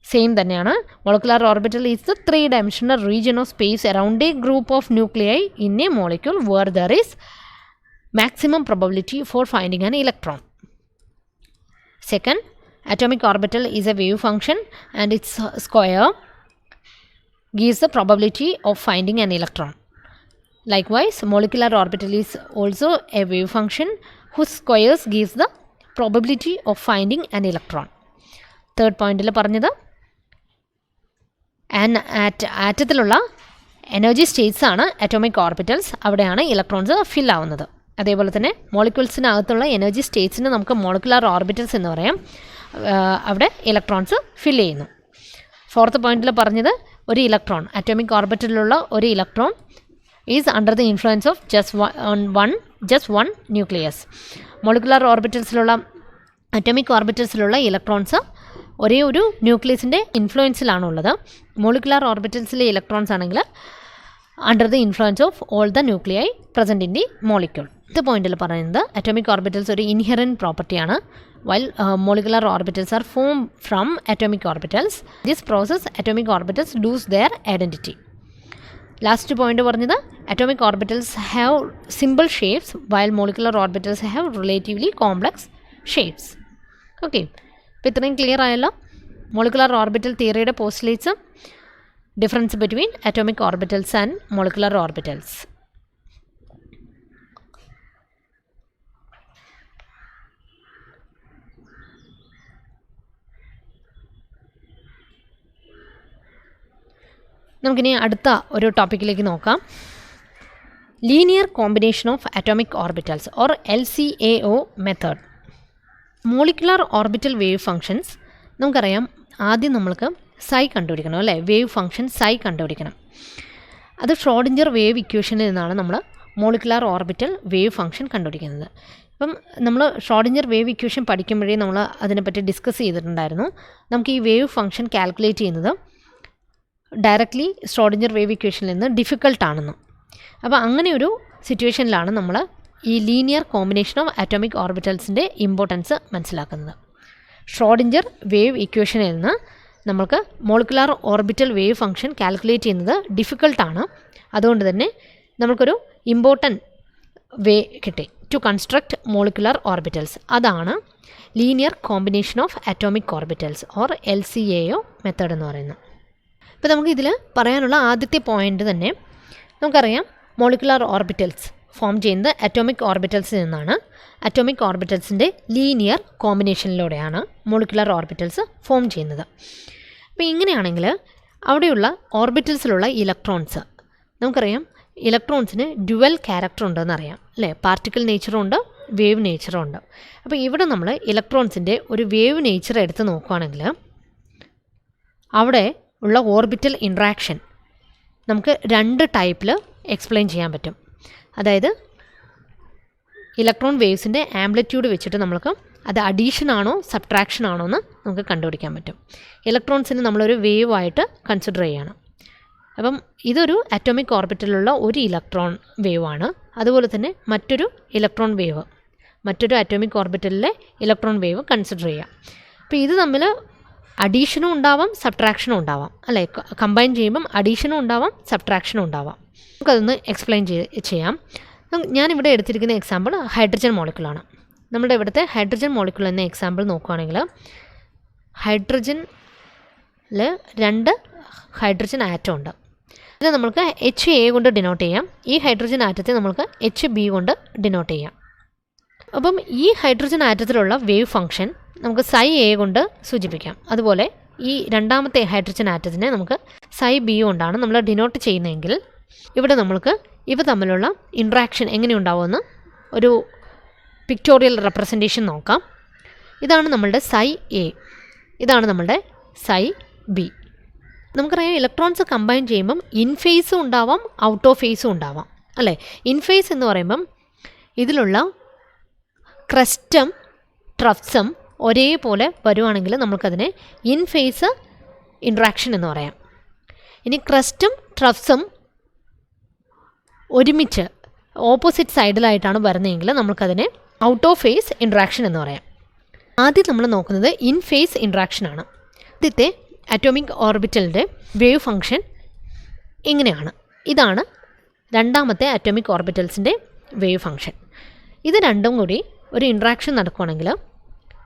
same തന്നെയാണ്. Molecular orbital is the 3-dimensional region of space around a group of nuclei in a molecule where there is maximum probability for finding an electron. Second, atomic orbital is a wave function and its square gives the probability of finding an electron. Likewise, molecular orbital is also a wave function whose squares gives the probability of finding an electron. Third point il paranjathu ആറ്റത്തിലുള്ള energy states ആണ് atomic orbitals. അവിടെയാണ് electrons fill ആവുന്നത്. അതേപോലെ തന്നെ മോളിക്യൂൾസിനകത്തുള്ള energy സ്റ്റേറ്റ്സിന് നമുക്ക് molecular orbitals എന്ന് പറയാം. അവിടെ ഇലക്ട്രോൺസ് ഫിൽ ചെയ്യുന്നു. ഫോർത്ത് പോയിന്റിൽ പറഞ്ഞത് ഒരു ഇലക്ട്രോൺ അറ്റോമിക് ഓർബിറ്റലിലുള്ള ഒരു electron is under the influence of just one nucleus. Molecular ഓർബിറ്റൽസിലുള്ള അറ്റോമിക് ഓർബിറ്റൽസിലുള്ള ഇലക്ട്രോൺസ് ഒരേ ഒരു ന്യൂക്ലിയസിൻ്റെ ഇൻഫ്ലുവൻസിലാണുള്ളത്. മോളിക്കുലാർ ഓർബിറ്റൽസിലെ ഇലക്ട്രോൺസ് ആണെങ്കിൽ under the influence of all the nuclei present in the molecule. ഇത് പോയിന്റിൽ പറയുന്നത് അറ്റോമിക് ഓർബിറ്റൽസ് ഒരു ഇൻഹെറൻറ്റ് പ്രോപ്പർട്ടിയാണ്. While molecular orbitals are formed from atomic orbitals, this process atomic orbitals lose their identity. Last point പറഞ്ഞത് atomic orbitals have simple shapes while molecular orbitals have relatively complex shapes. Okay, അപ്പോൾ ഇത്രയും clear ആയല്ലോ. molecular orbital theoryയുടെ postulates, difference between atomic orbitals and molecular orbitals. നമുക്കിനി അടുത്ത ഒരു ടോപ്പിക്കിലേക്ക് നോക്കാം. Linear combination of atomic orbitals or LCAO method. Molecular orbital wave functions നമുക്കറിയാം. ആദ്യം നമ്മൾക്ക് സൈ കണ്ടുപിടിക്കണം അല്ലേ, വേവ് ഫങ്ഷൻ സൈ കണ്ടുപിടിക്കണം. അത് ഷ്രോഡിഞ്ചർ വേവ് ഇക്വേഷനിൽ നിന്നാണ് നമ്മൾ മോളിക്കുലാർ ഓർബിറ്റൽ വേവ് ഫങ്ഷൻ കണ്ടുപിടിക്കുന്നത്. അപ്പം നമ്മൾ ഷ്രോഡിഞ്ചർ വേവ് ഇക്വേഷൻ പഠിക്കുമ്പോഴേ നമ്മൾ അതിനെപ്പറ്റി ഡിസ്കസ് ചെയ്തിട്ടുണ്ടായിരുന്നു. നമുക്ക് ഈ വേവ് ഫങ്ഷൻ കാൽക്കുലേറ്റ് ചെയ്യുന്നത് ഡയറക്റ്റ്ലി ഷ്രോഡിഞ്ചർ വേവ് ഇക്വേഷനിൽ നിന്ന് ഡിഫിക്കൽട്ടാണെന്ന്. അപ്പോൾ അങ്ങനെ ഒരു സിറ്റുവേഷനിലാണ് നമ്മൾ ഈ ലീനിയർ കോമ്പിനേഷൻ ഓഫ് അറ്റോമിക് ഓർബിറ്റൽസിൻ്റെ ഇമ്പോർട്ടൻസ് മനസ്സിലാക്കുന്നത്. ഷ്രോഡിഞ്ചർ വേവ് ഇക്വേഷനിൽ നിന്ന് നമുക്ക് molecular orbital wave function calculate ചെയ്യുന്നത് ഡിഫിക്കൽട്ടാണ്. അതുകൊണ്ട് തന്നെ നമുക്കൊരു ഇമ്പോർട്ടൻറ്റ് വേ കിട്ടി ടു കൺസ്ട്രക്ട് മോളിക്കുലാർ ഓർബിറ്റൽസ്. അതാണ് linear combination of atomic orbitals or LCAO method എന്ന് പറയുന്നത്. ഇപ്പോൾ നമുക്ക് ഇതിൽ പറയാനുള്ള ആദ്യത്തെ പോയിൻ്റ് തന്നെ നമുക്കറിയാം. മോളിക്കുലാർ ഓർബിറ്റൽസ് ഫോം ചെയ്യുന്നത് അറ്റോമിക് ഓർബിറ്റൽസിൽ നിന്നാണ്. അറ്റോമിക് ഓർബിറ്റൽസിൻ്റെ ലീനിയർ കോമ്പിനേഷനിലൂടെയാണ് മോളിക്കുലാർ ഓർബിറ്റൽസ് ഫോം ചെയ്യുന്നത്. അപ്പോൾ ഇങ്ങനെയാണെങ്കിൽ അവിടെയുള്ള ഓർബിറ്റൽസിലുള്ള ഇലക്ട്രോൺസ് നമുക്കറിയാം. ഇലക്ട്രോൺസിന് ഡ്യുവൽ ക്യാരക്ടർ ഉണ്ടെന്ന് അറിയാം അല്ലേ. പാർട്ടിക്കിൾ നേച്ചറും ഉണ്ട്, വേവ് നേച്ചറും ഉണ്ട്. അപ്പോൾ ഇവിടെ നമ്മൾ ഇലക്ട്രോൺസിൻ്റെ ഒരു വേവ് നേച്ചർ എടുത്ത് നോക്കുകയാണെങ്കിൽ അവിടെ ഉള്ള ഓർബിറ്റൽ ഇൻട്രാക്ഷൻ നമുക്ക് രണ്ട് ടൈപ്പിൽ എക്സ്പ്ലെയിൻ ചെയ്യാൻ പറ്റും. അതായത് ഇലക്ട്രോൺ വേവ്സിൻ്റെ ആംപ്ലിറ്റ്യൂഡ് വെച്ചിട്ട് നമുക്ക് അത് അഡീഷൻ ആണോ സബ്ട്രാക്ഷൻ ആണോ എന്ന് നമുക്ക് കണ്ടുപിടിക്കാൻ പറ്റും. ഇലക്ട്രോൺസിന് നമ്മളൊരു വേവ് ആയിട്ട് കൺസിഡർ ചെയ്യണം. അപ്പം ഇതൊരു അറ്റോമിക് ഓർബിറ്റലിലുള്ള ഒരു ഇലക്ട്രോൺ വേവാണ്. അതുപോലെ തന്നെ മറ്റൊരു ഇലക്ട്രോൺ വേവ്, മറ്റൊരു അറ്റോമിക് ഓർബിറ്റലിലെ ഇലക്ട്രോൺ വേവ് കൺസിഡർ ചെയ്യാം. അപ്പോൾ ഇത് തമ്മിൽ അഡീഷനും ഉണ്ടാവാം സബ്ട്രാക്ഷനും ഉണ്ടാവാം അല്ലേ. കമ്പൈൻ ചെയ്യുമ്പം അഡീഷനും ഉണ്ടാവാം സബ്ട്രാക്ഷനും ഉണ്ടാവാം. നമുക്കതൊന്ന് എക്സ്പ്ലെയിൻ ചെയ്യാം. ഞാനിവിടെ എടുത്തിരിക്കുന്ന എക്സാമ്പിൾ ഹൈഡ്രജൻ മോളിക്യൂളാണ്. നമ്മുടെ ഇവിടുത്തെ ഹൈഡ്രജൻ മോളിക്യൂൾ എന്ന എക്സാമ്പിൾ നോക്കുകയാണെങ്കിൽ ഹൈഡ്രജനിൽ 2 ഹൈഡ്രജൻ ആറ്റം ഉണ്ട്. ഇത് നമുക്ക് HA കൊണ്ട് ഡിനോട്ട് ചെയ്യാം. ഈ ഹൈഡ്രജൻ ആറ്റത്തെ നമുക്ക് HB കൊണ്ട് ഡിനോട്ട് ചെയ്യാം. അപ്പം ഈ ഹൈഡ്രജൻ ആറ്റത്തിലുള്ള വേവ് ഫങ്ഷൻ നമുക്ക് psi A കൊണ്ട് സൂചിപ്പിക്കാം. അതുപോലെ ഈ രണ്ടാമത്തെ ഹൈഡ്രജൻ ആറ്റത്തിനെ നമുക്ക് psi B കൊണ്ടാണ് നമ്മൾ ഡിനോട്ട് ചെയ്യുന്നതെങ്കിൽ ഇവിടെ നമ്മൾക്ക് ഇവ തമ്മിലുള്ള ഇൻട്രാക്ഷൻ എങ്ങനെയുണ്ടാവുമെന്ന് ഒരു പിക്ടോറിയൽ റെപ്രസെൻറ്റേഷൻ നോക്കാം. ഇതാണ് നമ്മളുടെ psi A, ഇതാണ് നമ്മളുടെ psi B. നമുക്കറിയാം ഇലക്ട്രോൺസ് കമ്പൈൻ ചെയ്യുമ്പം ഇൻ ഫേസും ഉണ്ടാവാം ഔട്ട് ഓഫ് ഫേസും ഉണ്ടാവാം അല്ലേ. ഇൻ ഫേസ് എന്ന് പറയുമ്പം ഇതിലുള്ള ക്രസ്റ്റും ട്രഫ്സും ഒരേപോലെ വരുവാണെങ്കിൽ നമുക്കതിനെ ഇൻ ഫേസ് ഇൻട്രാക്ഷൻ എന്ന് പറയാം. ഇനി ക്രസ്റ്റും ട്രഫ്സും ഒരുമിച്ച് ഓപ്പോസിറ്റ് സൈഡിലായിട്ടാണ് വരുന്നതെങ്കിൽ നമുക്കതിനെ ഔട്ട് ഓഫ് ഫേസ് ഇൻട്രാക്ഷൻ എന്ന് പറയാം. ആദ്യം നമ്മൾ നോക്കുന്നത് ഇൻ ഫേസ് ഇൻട്രാക്ഷനാണ്. ആദ്യത്തെ അറ്റോമിക് ഓർബിറ്റലിൻ്റെ വേവ് ഫങ്ഷൻ ഇങ്ങനെയാണ്. ഇതാണ് രണ്ടാമത്തെ അറ്റോമിക് ഓർബിറ്റൽസിൻ്റെ വേവ് ഫങ്ഷൻ. ഇത് രണ്ടും കൂടി ഒരു ഇൻട്രാക്ഷൻ നടക്കുകയാണെങ്കിൽ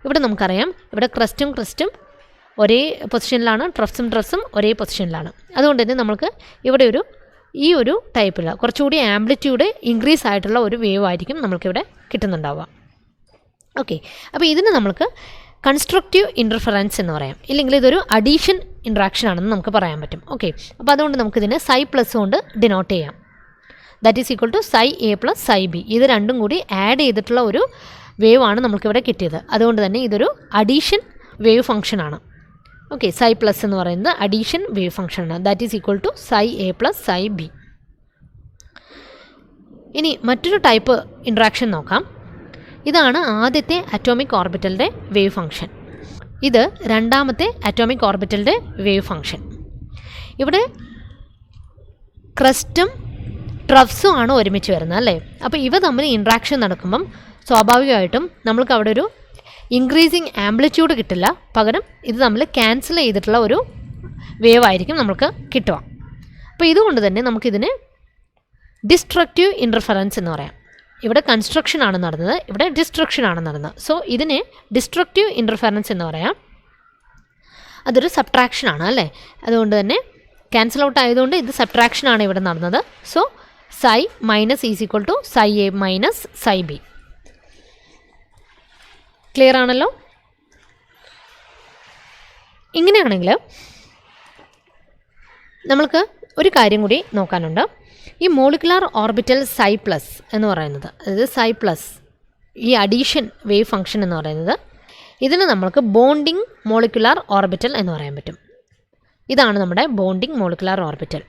ഇവിടെ നമുക്കറിയാം ഇവിടെ ക്രസ്റ്റും ഒരേ പൊസിഷനിലാണ്, ട്രഫ്സും ഒരേ പൊസിഷനിലാണ്. അതുകൊണ്ട് തന്നെ നമുക്ക് ഇവിടെ ഈ ഒരു ടൈപ്പിലുള്ള കുറച്ചുകൂടി ആംപ്ലിറ്റ്യൂഡ് ഇൻക്രീസ് ആയിട്ടുള്ള ഒരു വേവ് ആയിരിക്കും നമുക്കിവിടെ കിട്ടുന്നുണ്ടാവുക. ഓക്കെ, അപ്പോൾ ഇതിന് നമുക്ക് കൺസ്ട്രക്റ്റീവ് ഇൻ്റർഫറൻസ് എന്ന് പറയാം, ഇല്ലെങ്കിൽ ഇതൊരു അഡീഷൻ ഇൻട്രാക്ഷൻ ആണെന്ന് നമുക്ക് പറയാൻ പറ്റും. ഓക്കെ, അപ്പോൾ അതുകൊണ്ട് നമുക്കിതിനെ psi പ്ലസ് കൊണ്ട് ഡിനോട്ട് ചെയ്യാം. That is equal to psi A plus psi B. ഇത് രണ്ടും കൂടി ആഡ് ചെയ്തിട്ടുള്ള ഒരു വേവ് ആണ് നമുക്കിവിടെ കിട്ടിയത്. അതുകൊണ്ട് തന്നെ ഇതൊരു അഡീഷൻ വേവ് ഫംഗ്ഷനാണ്. ഓക്കെ, psi പ്ലസ് എന്ന് പറയുന്നത് അഡീഷൻ വേവ് ഫംഗ്ഷനാണ്. That is equal to psi A plus psi B. ഇനി മറ്റൊരു ടൈപ്പ് ഇൻട്രാക്ഷൻ നോക്കാം. ഇതാണ് ആദ്യത്തെ അറ്റോമിക് ഓർബിറ്റലിൻ്റെ വേവ് ഫംഗ്ഷൻ. ഇത് രണ്ടാമത്തെ അറ്റോമിക് ഓർബിറ്റലിൻ്റെ വേവ് ഫംഗ്ഷൻ. ഇവിടെ ക്രസ്റ്റും ട്രഫ്സും ആണ് ഒരുമിച്ച് വരുന്നത് അല്ലേ. അപ്പോൾ ഇവ തമ്മിൽ ഇൻട്രാക്ഷൻ നടക്കുമ്പം സ്വാഭാവികമായിട്ടും നമ്മൾക്ക് അവിടെ ഒരു ഇൻക്രീസിങ് ആംപ്ലിറ്റ്യൂഡ് കിട്ടില്ല, പകരം ഇത് തമ്മിൽ ക്യാൻസൽ ചെയ്തിട്ടുള്ള ഒരു വേവ് ആയിരിക്കും നമുക്ക് കിട്ടുക. അപ്പോൾ ഇതുകൊണ്ട് തന്നെ നമുക്കിതിന് ഡിസ്ട്രക്റ്റീവ് ഇൻ്റർഫറൻസ് എന്ന് പറയാം. ഇവിടെ കൺസ്ട്രക്ഷൻ ആണ് നടന്നത്, ഇവിടെ ഡിസ്ട്രക്ഷൻ ആണ് നടന്നത്. സോ ഇതിന് ഡിസ്ട്രക്റ്റീവ് ഇൻ്റർഫറൻസ് എന്ന് പറയാം. അതൊരു സബ്ട്രാക്ഷൻ ആണ് അല്ലേ. അതുകൊണ്ട് തന്നെ ക്യാൻസൽ ഔട്ട് ആയതുകൊണ്ട് ഇത് സബ്ട്രാക്ഷൻ ആണ് ഇവിടെ നടന്നത്. So psi minus is equal to psi a minus psi b. Clear ആണല്ലോ. ഇങ്ങനെയാണെങ്കിൽ നമ്മൾക്ക് ഒരു കാര്യം കൂടി നോക്കാനുണ്ട്. ഈ മോളിക്കുലാർ ഓർബിറ്റൽ psi പ്ലസ് എന്ന് പറയുന്നത്, അതായത് psi പ്ലസ് ഈ അഡീഷൻ വേവ് ഫംഗ്ഷൻ എന്ന് പറയുന്നത്, ഇതിന് നമ്മൾക്ക് ബോണ്ടിങ് മോളിക്കുലാർ ഓർബിറ്റൽ എന്ന് പറയാൻ പറ്റും. ഇതാണ് നമ്മുടെ ബോണ്ടിങ് മോളിക്കുലാർ ഓർബിറ്റൽ.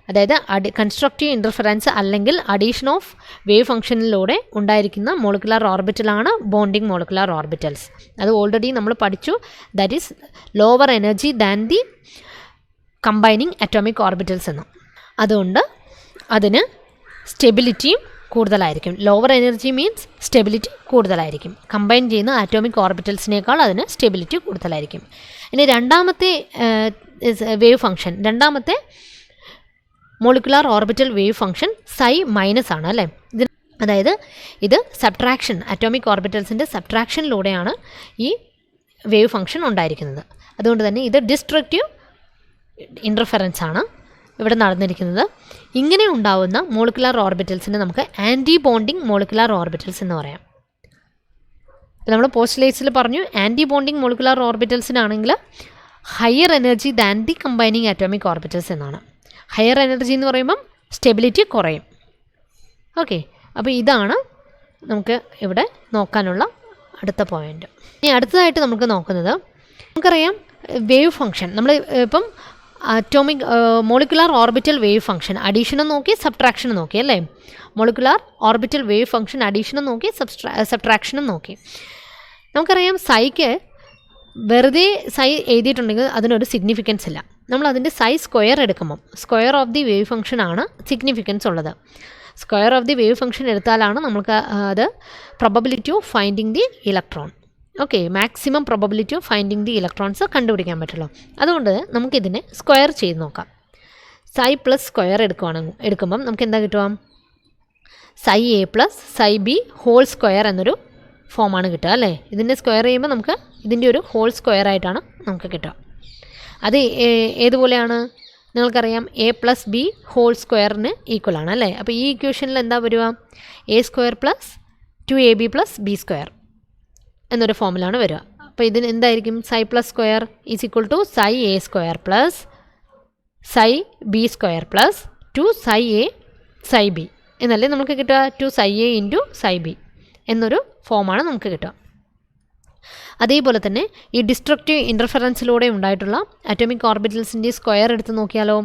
അതായത് കൺസ്ട്രക്റ്റീവ് ഇൻ്റർഫറൻസ് അല്ലെങ്കിൽ അഡീഷൻ ഓഫ് വേവ് ഫംഗ്ഷനിലൂടെ ഉണ്ടായിരിക്കുന്ന മോളിക്കുലാർ ഓർബിറ്റലാണ് ബോണ്ടിങ് മോളിക്കുലാർ ഓർബിറ്റൽസ്. അത് ഓൾറെഡി നമ്മൾ പഠിച്ചു. That is lower energy than the combining atomic orbitals എന്ന്. അതുകൊണ്ട് അതിന് സ്റ്റെബിലിറ്റിയും കൂടുതലായിരിക്കും. ലോവർ എനർജി മീൻസ് സ്റ്റെബിലിറ്റി കൂടുതലായിരിക്കും. കമ്പൈൻ ചെയ്യുന്ന അറ്റോമിക് ഓർബിറ്റൽസിനേക്കാൾ അതിന് സ്റ്റെബിലിറ്റി കൂടുതലായിരിക്കും. ഇനി രണ്ടാമത്തെ വേവ് ഫംഗ്ഷൻ, രണ്ടാമത്തെ molecular orbital wave function psi minus ആണ് അല്ലേ. അതായത് ഇത് സബ്ട്രാക്ഷൻ, അറ്റോമിക് ഓർബിറ്റൽസിൻ്റെ സബ്ട്രാക്ഷനിലൂടെയാണ് ഈ വേവ് ഫംഗ്ഷൻ ഉണ്ടായിരിക്കുന്നത്. അതുകൊണ്ട് തന്നെ ഇത് ഡിസ്ട്രക്റ്റീവ് ഇൻ്റർഫറൻസ് ആണ് ഇവിടെ നടന്നിരിക്കുന്നത്. ഇങ്ങനെ ഉണ്ടാവുന്ന മോളിക്കുലാർ ഓർബിറ്റൽസിനെ നമുക്ക് ആൻറ്റി ബോണ്ടിങ് മോളിക്കുലാർ ഓർബിറ്റൽസ് എന്ന് പറയാം. നമ്മൾ പോസ്റ്റുലേറ്റ്സിൽ പറഞ്ഞു, ആൻറ്റി ബോണ്ടിങ് മോളിക്കുലാർ ഓർബിറ്റൽസിനാണെങ്കിൽ higher energy than the combining atomic orbitals എന്നാണ്. ഹയർ എനർജി എന്ന് പറയുമ്പം സ്റ്റെബിലിറ്റി കുറയും. ഓക്കെ, അപ്പോൾ ഇതാണ് നമുക്ക് ഇവിടെ നോക്കാനുള്ള അടുത്ത പോയിൻ്റ്. ഇനി അടുത്തതായിട്ട് നമുക്ക് നോക്കുന്നത്, നമുക്കറിയാം വേവ് ഫംഗ്ഷൻ, നമ്മൾ ഇപ്പം atomic molecular orbital wave function അഡീഷനും നോക്കി സബ്ട്രാക്ഷനും നോക്കി അല്ലേ. മോളിക്കുലാർ ഓർബിറ്റൽ വേവ് ഫംഗ്ഷൻ അഡീഷനും നോക്കി സബ്ട്രാക്ഷനും നോക്കി. നമുക്കറിയാം സൈക്ക് വെറുതെ സൈ എഴുതിയിട്ടുണ്ടെങ്കിൽ അതിനൊരു സിഗ്നിഫിക്കൻസ് ഇല്ല. നമ്മൾ അതിൻ്റെ സൈ സ്ക്വയർ എടുക്കുമ്പം square of the wave function ആണ് സിഗ്നിഫിക്കൻസ് ഉള്ളത്. Square of the wave function എടുത്താലാണ് നമുക്ക് അത് probability of finding the electron, okay, maximum probability of finding the electrons കണ്ടുപിടിക്കാൻ പറ്റുള്ളൂ. അതുകൊണ്ട് നമുക്കിതിനെ സ്ക്വയർ ചെയ്ത് നോക്കാം. സൈ പ്ലസ് സ്ക്വയർ എടുക്കുമ്പം നമുക്ക് എന്താ കിട്ടുക? psi a plus psi b whole square എന്നൊരു ഫോമാണ് കിട്ടുക അല്ലേ. ഇതിൻ്റെ സ്ക്വയർ ചെയ്യുമ്പോൾ നമുക്ക് ഇതിൻ്റെ ഒരു ഹോൾ സ്ക്വയർ ആയിട്ടാണ് നമുക്ക് കിട്ടുക. അത് ഏതുപോലെയാണ് നിങ്ങൾക്കറിയാം, a പ്ലസ് ബി ഹോൾ സ്ക്വയറിന് ഈക്വൽ ആണ് അല്ലേ. അപ്പോൾ ഈ ഇക്വേഷനിൽ എന്താ വരിക? a square plus 2ab plus B square എന്നൊരു ഫോമിലാണ് വരിക. അപ്പോൾ ഇതിന് എന്തായിരിക്കും? psi plus square is equal to psi a square plus psi b square plus 2 psi a psi b എന്നല്ലേ നമുക്ക് കിട്ടുക. 2 psi a into psi b എന്നൊരു ഫോമാണ് നമുക്ക് കിട്ടുക. അതേപോലെ തന്നെ ഈ ഡിസ്ട്രക്റ്റീവ് ഇൻ്റർഫറൻസിലൂടെ ഉണ്ടായിട്ടുള്ള അറ്റോമിക് ഓർബിറ്റൽസിൻ്റെ സ്ക്വയർ എടുത്ത് നോക്കിയാലോ.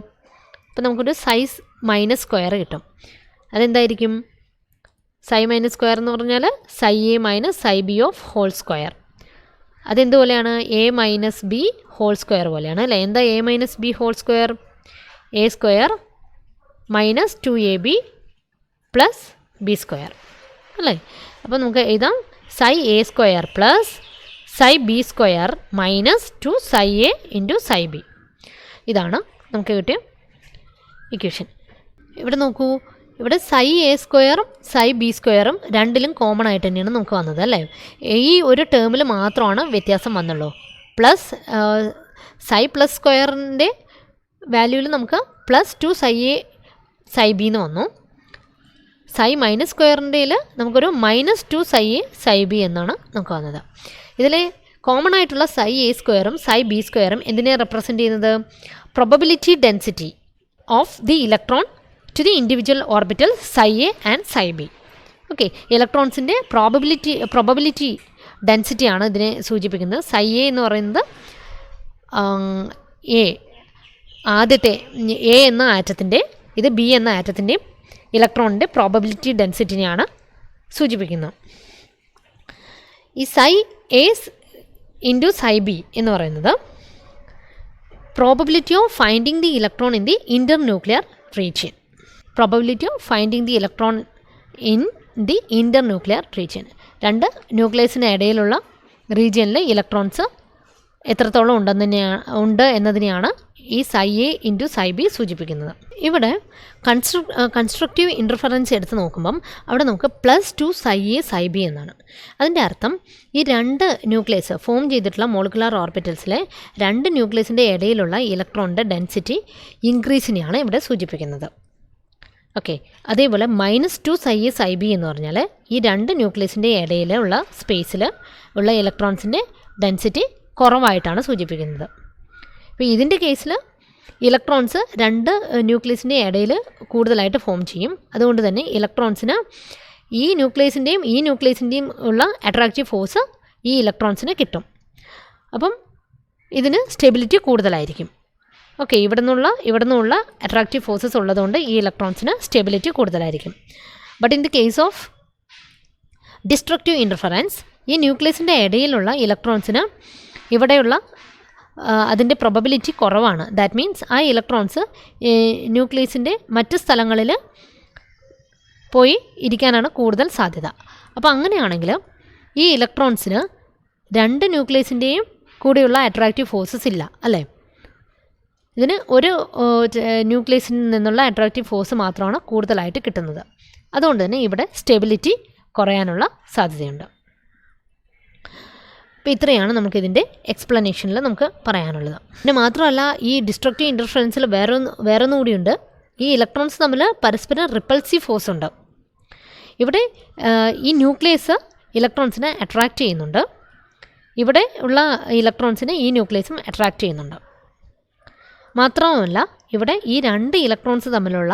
അപ്പോൾ നമുക്കൊരു സൈസ് മൈനസ് സ്ക്വയർ കിട്ടും. അതെന്തായിരിക്കും? psi മൈനസ് സ്ക്വയർ എന്ന് പറഞ്ഞാൽ psi a minus psi b of whole square. അതെന്തുപോലെയാണ്? a minus B whole square പോലെയാണ് അല്ലേ. എന്താ a minus B whole square? a square minus 2ab plus B square അല്ലേ. അപ്പോൾ നമുക്ക് എഴുതാം psi a square plus psi b square minus 2 psi a into psi b. ഇതാണ് നമുക്ക് കിട്ടിയ ഇക്വേഷൻ. ഇവിടെ നോക്കൂ, ഇവിടെ psi a സ്ക്വയറും psi b സ്ക്വയറും രണ്ടിലും കോമൺ ആയിട്ട് തന്നെയാണ് നമുക്ക് വന്നത് അല്ലേ. ഈ ഒരു ടേമിൽ മാത്രമാണ് വ്യത്യാസം വന്നുള്ളൂ. പ്ലസ് psi പ്ലസ് സ്ക്വയറിൻ്റെ വാല്യൂവിൽ നമുക്ക് plus 2 psi a psi b എന്ന് വന്നു. psi മൈനസ് സ്ക്വയറിൻ്റെയിൽ നമുക്കൊരു minus 2 psi a psi b എന്നാണ് നമുക്ക് വന്നത്. ഇതിൽ കോമൺ ആയിട്ടുള്ള psi a സ്ക്വയറും psi b സ്ക്വയറും എന്തിനെ റെപ്രസെൻ്റ് ചെയ്യുന്നത്? Probability density of the electron to the individual orbital psi a and psi b. Okay, ഇലക്ട്രോൺസിൻ്റെ പ്രോബബിലിറ്റി ഡെൻസിറ്റിയാണ് ഇതിനെ സൂചിപ്പിക്കുന്നത്. psi a എന്ന് പറയുന്നത് ആദ്യത്തെ a എന്ന ആറ്റത്തിൻ്റെ, ഇത് b എന്ന ആറ്റത്തിൻ്റെയും ഇലക്ട്രോണിൻ്റെ പ്രോബബിലിറ്റി ഡെൻസിറ്റിനെയാണ് സൂചിപ്പിക്കുന്നത്. ഈ psi a into psi B എന്ന് പറയുന്നത് probability of finding the electron in the internuclear region. Probability of finding the electron in the internuclear region. രണ്ട് ന്യൂക്ലിയസിന് ഇടയിലുള്ള റീജിയനിൽ ഇലക്ട്രോൺസ് എത്രത്തോളം ഉണ്ട് എന്നതിനെയാണ് ഈ psi A into psi B സൂചിപ്പിക്കുന്നത്. ഇവിടെ കൺസ്ട്രക്റ്റീവ് ഇൻ്റർഫറൻസ് എടുത്ത് നോക്കുമ്പം അവിടെ നമുക്ക് +2 സൈ എ സൈ ബി എന്നാണ്. അതിൻ്റെ അർത്ഥം ഈ രണ്ട് ന്യൂക്ലിയസ് ഫോം ചെയ്തിട്ടുള്ള മോളിക്കുലാർ ഓർബിറ്റൽസിലെ രണ്ട് ന്യൂക്ലിയസിൻ്റെ ഇടയിലുള്ള ഇലക്ട്രോണിൻ്റെ ഡെൻസിറ്റി ഇൻക്രീസിനെയാണ് ഇവിടെ സൂചിപ്പിക്കുന്നത്. ഓക്കെ, അതേപോലെ -2 സൈ എ സൈ ബി എന്ന് പറഞ്ഞാൽ ഈ രണ്ട് ന്യൂക്ലിയസിൻ്റെ ഇടയിലുള്ള സ്പേസിൽ ഉള്ള ഇലക്ട്രോൺസിൻ്റെ ഡെൻസിറ്റി കുറവായിട്ടാണ് സൂചിപ്പിക്കുന്നത്. അപ്പോൾ ഇതിൻ്റെ കേസിൽ ഇലക്ട്രോൺസ് രണ്ട് ന്യൂക്ലിയസിൻ്റെ ഇടയിൽ കൂടുതലായിട്ട് ഫോം ചെയ്യും. അതുകൊണ്ട് തന്നെ ഇലക്ട്രോൺസിന് ഈ ന്യൂക്ലിയസിൻ്റെയും ഉള്ള അട്രാക്റ്റീവ് ഫോഴ്സ് ഈ ഇലക്ട്രോൺസിന് കിട്ടും. അപ്പം ഇതിന് സ്റ്റെബിലിറ്റി കൂടുതലായിരിക്കും. ഓക്കെ, ഇവിടെ നിന്നുള്ള അട്രാക്റ്റീവ് ഫോഴ്സസ് ഉള്ളതുകൊണ്ട് ഈ ഇലക്ട്രോൺസിന് സ്റ്റെബിലിറ്റി കൂടുതലായിരിക്കും. But in the case of destructive interference ഈ ന്യൂക്ലിയസിൻ്റെ ഇടയിലുള്ള ഇലക്ട്രോൺസിന് ഇവിടെയുള്ള അതിൻ്റെ പ്രൊബബിലിറ്റി കുറവാണ്. ദാറ്റ് മീൻസ് ആ ഇലക്ട്രോൺസ് ന്യൂക്ലിയസിൻ്റെ മറ്റ് സ്ഥലങ്ങളിൽ പോയി ഇരിക്കാനാണ് കൂടുതൽ സാധ്യത. അപ്പോൾ അങ്ങനെയാണെങ്കിൽ ഈ ഇലക്ട്രോൺസിന് രണ്ട് ന്യൂക്ലിയസിൻ്റെയും കൂടെയുള്ള അട്രാക്റ്റീവ് ഫോഴ്സസ് ഇല്ല, അല്ലേ? ഇതിന് ഒരു ന്യൂക്ലിയസിൽ നിന്നുള്ള അട്രാക്റ്റീവ് ഫോഴ്സ് മാത്രമാണ് കൂടുതലായിട്ട് കിട്ടുന്നത്. അതുകൊണ്ട് തന്നെ ഇവിടെ സ്റ്റെബിലിറ്റി കുറയാനുള്ള സാധ്യതയുണ്ട്. അപ്പോൾ ഇത്രയാണ് നമുക്കിതിൻ്റെ എക്സ്പ്ലനേഷനിൽ നമുക്ക് പറയാനുള്ളത്. പിന്നെ മാത്രമല്ല ഈ ഡിസ്ട്രക്റ്റീവ് ഇൻ്റർഫറൻസിൽ വേറൊന്നും കൂടിയുണ്ട്. ഈ ഇലക്ട്രോൺസ് തമ്മിൽ പരസ്പരം റിപ്പൾസീവ് ഫോഴ്സ് ഉണ്ട്. ഇവിടെ ഈ ന്യൂക്ലിയസ് ഇലക്ട്രോൺസിനെ അട്രാക്റ്റ് ചെയ്യുന്നുണ്ട്, ഇവിടെ ഉള്ള ഇലക്ട്രോൺസിനെ ഈ ന്യൂക്ലിയസും അട്രാക്റ്റ് ചെയ്യുന്നുണ്ട്. മാത്രവുമല്ല ഇവിടെ ഈ രണ്ട് ഇലക്ട്രോൺസ് തമ്മിലുള്ള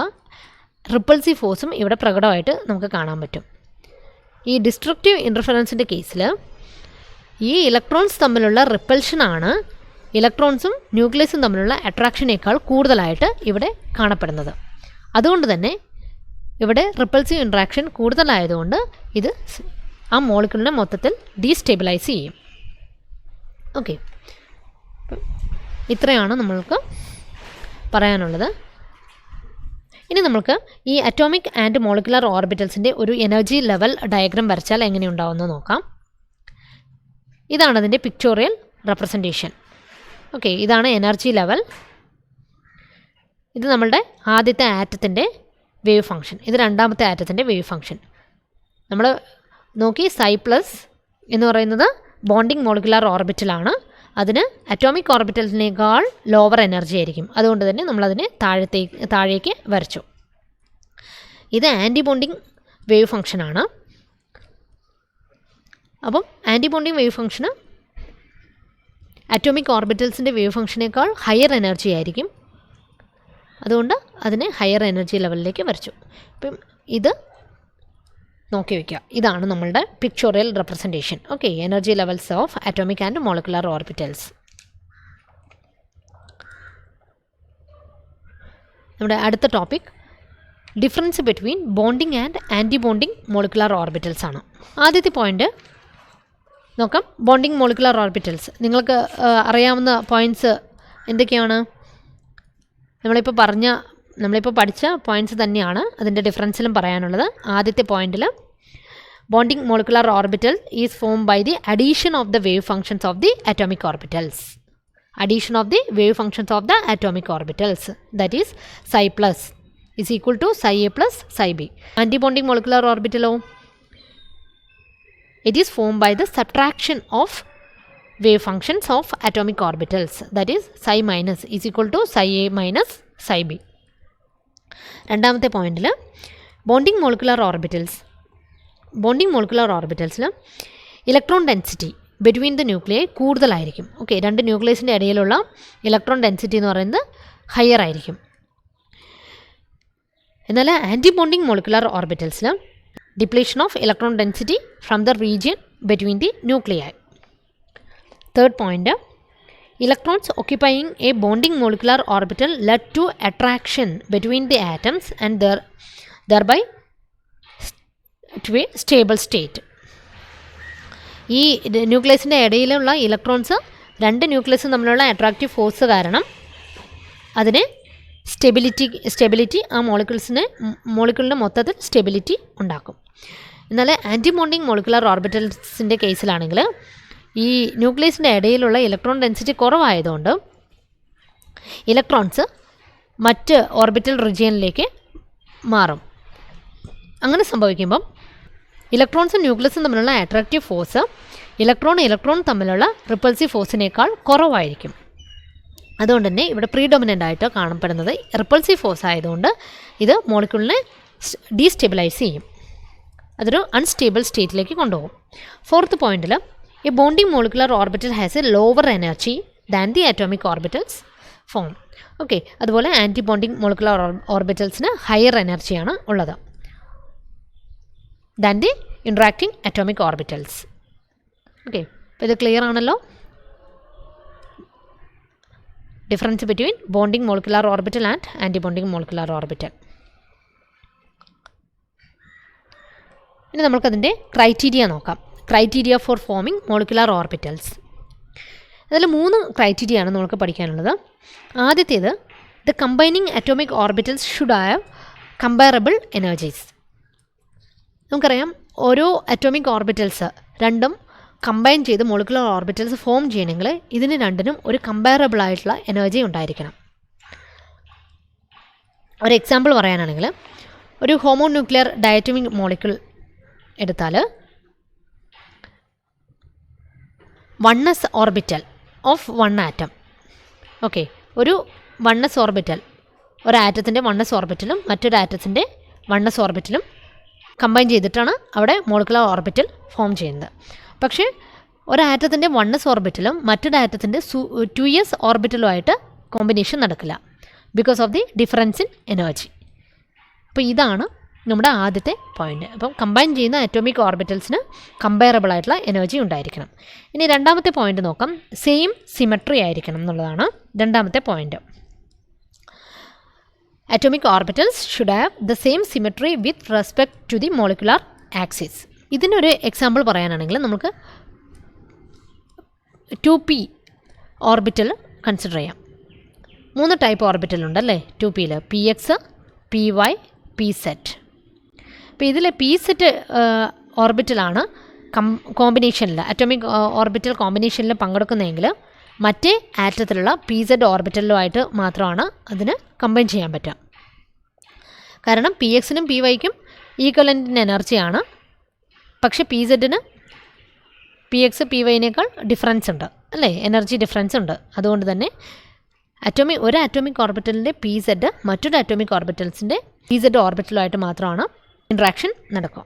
റിപ്പൾസീവ് ഫോഴ്സും ഇവിടെ പ്രകടമായിട്ട് നമുക്ക് കാണാൻ പറ്റും. ഈ ഡിസ്ട്രക്റ്റീവ് ഇൻ്റർഫറൻസിൻ്റെ കേസിൽ ഈ ഇലക്ട്രോൺസ് തമ്മിലുള്ള റിപ്പൽഷനാണ് ഇലക്ട്രോൺസും ന്യൂക്ലിയസും തമ്മിലുള്ള അട്രാക്ഷനേക്കാൾ കൂടുതലായിട്ട് ഇവിടെ കാണപ്പെടുന്നത്. അതുകൊണ്ട് തന്നെ ഇവിടെ റിപ്പൾസീവ് ഇൻട്രാക്ഷൻ കൂടുതലായതുകൊണ്ട് ഇത് ആ മോളിക്യൂളിനെ മൊത്തത്തിൽ ഡീസ്റ്റെബിലൈസ് ചെയ്യും. ഓക്കെ, ഇത്രയാണ് നമ്മൾക്ക് പറയാനുള്ളത്. ഇനി നമുക്ക് ഈ അറ്റോമിക് ആൻഡ് മോളിക്കുലർ ഓർബിറ്റൽസിൻ്റെ ഒരു എനർജി ലെവൽ ഡയഗ്രാം വരച്ചാൽ എങ്ങനെയുണ്ടാവുമെന്ന് നോക്കാം. ഇതാണ് അതിൻ്റെ പിക്ചോറിയൽ റെപ്രസെൻറ്റേഷൻ. ഓക്കെ, ഇതാണ് എനർജി ലെവൽ. ഇത് നമ്മളുടെ ആദ്യത്തെ ആറ്റത്തിൻ്റെ വേവ് ഫംഗ്ഷൻ, ഇത് രണ്ടാമത്തെ ആറ്റത്തിൻ്റെ വേവ് ഫംഗ്ഷൻ. നമ്മൾ നോക്കി സൈ പ്ലസ് എന്ന് പറയുന്നത് ബോണ്ടിങ് മോളിക്കുലർ ഓർബിറ്റലാണ്. അതിന് അറ്റോമിക് ഓർബിറ്റലിനേക്കാൾ ലോവർ എനർജി ആയിരിക്കും. അതുകൊണ്ട് തന്നെ നമ്മളതിനെ താഴേക്ക് വരച്ചു. ഇത് ആൻറ്റിബോണ്ടിങ് വേവ് ഫംഗ്ഷനാണ്. അപ്പം ആൻറ്റിബോണ്ടിങ് വേവ് ഫംഗ്ഷന് അറ്റോമിക് ഓർബിറ്റൽസിൻ്റെ വേവ് ഫംഗ്ഷനേക്കാൾ ഹയർ എനർജി ആയിരിക്കും. അതുകൊണ്ട് അതിനെ ഹയർ എനർജി ലെവലിലേക്ക് വരച്ചു. അപ്പം ഇത് നോക്കി വയ്ക്കുക. ഇതാണ് നമ്മളുടെ pictorial representation. Okay, energy levels of atomic and molecular orbitals. നമ്മുടെ അടുത്ത topic difference between bonding and anti bonding molecular orbitals ആണ്. ആദ്യത്തെ പോയിൻ്റ് നോക്കാം, ബോണ്ടിങ് മോളിക്കുലർ ഓർബിറ്റൽസ്. നിങ്ങൾക്ക് അറിയാവുന്ന പോയിൻറ്റ്സ് എന്തൊക്കെയാണ്? നമ്മളിപ്പോൾ പഠിച്ച പോയിൻറ്റ്സ് തന്നെയാണ് അതിൻ്റെ ഡിഫറൻസിലും പറയാനുള്ളത്. ആദ്യത്തെ പോയിൻറ്റിൽ bonding molecular orbital is form by the addition of the wave functions of the atomic orbitals. Addition of the wave functions of the atomic orbitals, that is psi plus is equal to psi a plus psi b. Antibonding molecular orbital, it is formed by the subtraction of wave functions of atomic orbitals, that is psi minus is equal to psi a minus psi b. രണ്ടാമത്തെ പോയിന്റിൽ bonding molecular ഓർബിറ്റൽസിൽ electron density between the nuclei കൂടുതലായിരിക്കും. Okay, രണ്ട് ന്യൂക്ലിയസിൻ്റെ ഇടയിലുള്ള electron density എന്ന് പറയുന്നത് higher ആയിരിക്കും. എന്നാൽ ആൻറ്റിബോണ്ടിങ് മോളിക്കുലർ ഓർബിറ്റൽസിൽ depletion of electron density from the region between the nuclei. Third point, electrons occupying a bonding molecular orbital led to attraction between the atoms and thereby to a stable state. ഈ ന്യൂക്ലിയസിൻ്റെ ഇടയിലുള്ള electrons രണ്ട് ന്യൂക്ലിയസും തമ്മിലുള്ള attractive force കാരണം അതിന് stability ആ മോളിക്യൂളിൻ്റെ മൊത്തത്തിൽ stability ഉണ്ടാക്കും. എന്നാൽ ആൻറ്റിബോണ്ടിങ് മോളിക്കുലർ ഓർബിറ്റൽസിൻ്റെ കേസിലാണെങ്കിൽ ഈ ന്യൂക്ലിയസിൻ്റെ ഇടയിലുള്ള ഇലക്ട്രോൺ ഡെൻസിറ്റി കുറവായതുകൊണ്ട് ഇലക്ട്രോൺസ് മറ്റ് ഓർബിറ്റൽ റീജിയനിലേക്ക് മാറും. അങ്ങനെ സംഭവിക്കുമ്പം ഇലക്ട്രോൺസും ന്യൂക്ലിയസും തമ്മിലുള്ള അട്രാക്റ്റീവ് ഫോഴ്സ് ഇലക്ട്രോൺ തമ്മിലുള്ള റിപ്പൾസീവ് ഫോഴ്സിനേക്കാൾ കുറവായിരിക്കും. അതുകൊണ്ട് തന്നെ ഇവിടെ പ്രീഡോമിനൻ്റ് ആയിട്ട് കാണപ്പെടുന്നത് റിപ്പൾസീവ് ഫോഴ്സ് ആയതുകൊണ്ട് ഇത് മോളിക്യൂളിനെ ഡീസ്റ്റെബിലൈസ് ചെയ്യും, അതൊരു അൺസ്റ്റേബിൾ സ്റ്റേറ്റിലേക്ക് കൊണ്ടുപോകും. ഫോർത്ത് പോയിന്റിൽ a bonding molecular orbital has a lower energy than the atomic orbitals form. Okay, അതുപോലെ ആൻറ്റി ബോണ്ടിങ് മോളിക്കുലർ ഓർബിറ്റൽസിന് ഹയർ എനർജിയാണ് ഉള്ളത് than the interacting atomic orbitals. Okay, അപ്പോൾ ഇത് ക്ലിയർ ആണല്ലോ. Difference between bonding molecular orbital and anti bonding molecular orbital. ഇനി നമുക്കതിൻ്റെ criteria നോക്കാം. Criteria for forming molecular orbitals. അതിൽ 3 ക്രൈറ്റീരിയ ആണ് നമുക്ക് പഠിക്കാനുള്ളത്. ആദ്യത്തേത്, the combining atomic orbitals should have comparable energies. നമുക്കറിയാം ഓരോ അറ്റോമിക് ഓർബിറ്റൽസ് രണ്ടും കമ്പൈൻ ചെയ്ത് മോളിക്കുലർ ഓർബിറ്റൽസ് ഫോം ചെയ്യണമെങ്കിൽ ഇതിന് രണ്ടിനും ഒരു കമ്പയറബിൾ ആയിട്ടുള്ള എനർജി ഉണ്ടായിരിക്കണം. ഒരു എക്സാമ്പിൾ പറയാനാണെങ്കിൽ ഒരു ഹോമോന്യൂക്ലിയർ ഡയറ്റോമിക് മോളിക്യൂൾ എടുത്താൽ 1s orbital of 1 atom. Okay, ഒരു 1s ഓർബിറ്റൽ, ഒരു ആറ്റത്തിൻ്റെ 1s ഓർബിറ്റലും മറ്റൊരു ആറ്റത്തിൻ്റെ 1s ഓർബിറ്റലും കമ്പൈൻ ചെയ്തിട്ടാണ് അവിടെ മോളിക്കുലർ ഓർബിറ്റൽ ഫോം ചെയ്യുന്നത്. പക്ഷേ ഒരു ആറ്റത്തിൻ്റെ 1s ഓർബിറ്റലും മറ്റൊരു ആറ്റത്തിൻ്റെ 2s ഓർബിറ്റലുമായിട്ട് കോമ്പിനേഷൻ നടക്കില്ല, because of the difference in energy. അപ്പോൾ ഇതാണ് നമ്മുടെ ആദ്യത്തെ പോയിന്റ്. അപ്പം കമ്പൈൻ ചെയ്യുന്ന അറ്റോമിക് ഓർബിറ്റൽസിന് കമ്പയറബിൾ ആയിട്ടുള്ള എനർജി ഉണ്ടായിരിക്കണം. ഇനി രണ്ടാമത്തെ പോയിന്റ് നോക്കാം. സെയിം സിമെട്രി ആയിരിക്കണം എന്നുള്ളതാണ് രണ്ടാമത്തെ point. Atomic orbitals should have the same symmetry with respect to the molecular axis. ഇതിനൊരു എക്സാമ്പിൾ പറയാനാണെങ്കിൽ നമുക്ക് 2p ഓർബിറ്റൽ കൺസിഡർ ചെയ്യാം. 3 ടൈപ്പ് ഓർബിറ്റൽ ഉണ്ടല്ലേ 2pയിൽ, px, py, pz. അപ്പോൾ ഇതിൽ pz ഓർബിറ്റലാണ് കോമ്പിനേഷനിൽ അറ്റോമിക് ഓർബിറ്റൽ കോമ്പിനേഷനിൽ പങ്കെടുക്കുന്നതെങ്കിൽ മറ്റേ ആറ്റത്തിലുള്ള pz ഓർബിറ്റലുമായിട്ട് മാത്രമാണ് അതിന് കമ്പൈൻ ചെയ്യാൻ പറ്റുക. കാരണം pxനും pyക്കും ഈക്വലൻ്റ് എനർജിയാണ്, പക്ഷേ pzന് px pyനേക്കാൾ ഡിഫറൻസ് ഉണ്ട് അല്ലേ, എനർജി ഡിഫറൻസ് ഉണ്ട്. അതുകൊണ്ട് തന്നെ ഒരു അറ്റോമിക് ഓർബിറ്റലിൻ്റെ pz മറ്റൊരു അറ്റോമിക് ഓർബിറ്റൽസിൻ്റെ pz ഓർബിറ്റലുമായിട്ട് മാത്രമാണ് ഇൻട്രാക്ഷൻ നടക്കുക.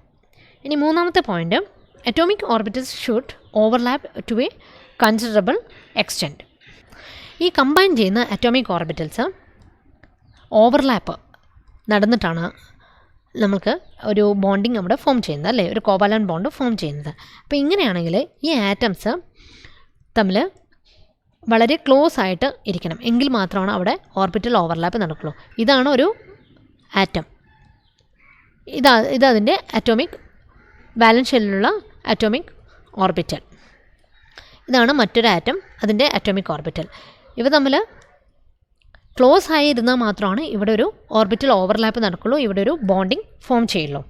ഇനി മൂന്നാമത്തെ point, atomic orbitals should overlap to a considerable extent. ഈ കമ്പൈൻ ചെയ്യുന്ന അറ്റോമിക് ഓർബിറ്റൽസ് ഓവർലാപ്പ് നടന്നിട്ടാണ് നമുക്ക് ഒരു ബോണ്ടിങ് അവിടെ ഫോം ചെയ്യുന്നത് അല്ലേ, ഒരു കോവാലന്റ് ബോണ്ട് ഫോം ചെയ്യുന്നത്. അപ്പോൾ ഇങ്ങനെയാണെങ്കിൽ ഈ ആറ്റംസ് തമ്മിൽ വളരെ ക്ലോസ് ആയിട്ട് ഇരിക്കണം, എങ്കിൽ മാത്രമാണ് അവിടെ ഓർബിറ്റൽ ഓവർലാപ്പ് നടക്കുള്ളൂ. ഇതാണ് ഒരു ആറ്റം, ഇതതിൻ്റെ അറ്റോമിക് വാലൻസ് ഷെല്ലിലുള്ള അറ്റോമിക് ഓർബിറ്റൽ. ഇതാണ് മറ്റൊരു ആറ്റം, അതിൻ്റെ അറ്റോമിക് ഓർബിറ്റൽ. ഇവ തമ്മിൽ ക്ലോസ് ആയി ഇരുന്നാൽ മാത്രമാണ് ഇവിടെ ഒരു ഓർബിറ്റൽ ഓവർലാപ്പ് നടക്കുള്ളൂ, ഇവിടെ ഒരു ബോണ്ടിങ് ഫോം ചെയ്യുള്ളൂ.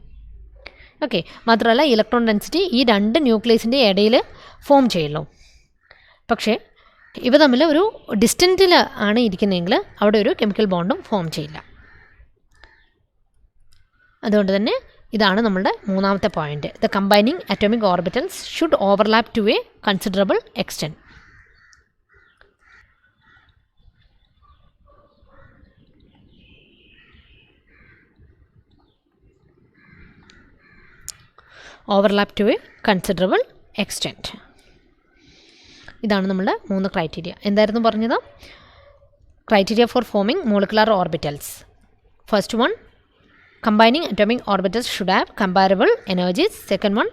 ഓക്കെ, മാത്രമല്ല ഇലക്ട്രോൺ ഡെൻസിറ്റി ഈ രണ്ട് ന്യൂക്ലിയസിൻ്റെ ഇടയിൽ ഫോം ചെയ്യുള്ളൂ. പക്ഷേ ഇവ തമ്മിൽ ഒരു ഡിസ്റ്റൻറ്റിൽ ആണ് ഇരിക്കുന്നതെങ്കിൽ അവിടെ ഒരു കെമിക്കൽ ബോണ്ടും ഫോം ചെയ്യില്ല. അതുകൊണ്ട് തന്നെ ഇതാണ് നമ്മളുടെ മൂന്നാമത്തെ point. The combining atomic orbitals should overlap to a considerable extent. Overlap to a considerable extent. ഇതാണ് നമ്മളുടെ 3 ക്രൈറ്റീരിയ. എന്തായിരുന്നു പറഞ്ഞത്? Criteria for forming molecular orbitals. First one, combining atomic orbitals should have comparable energies. Second one,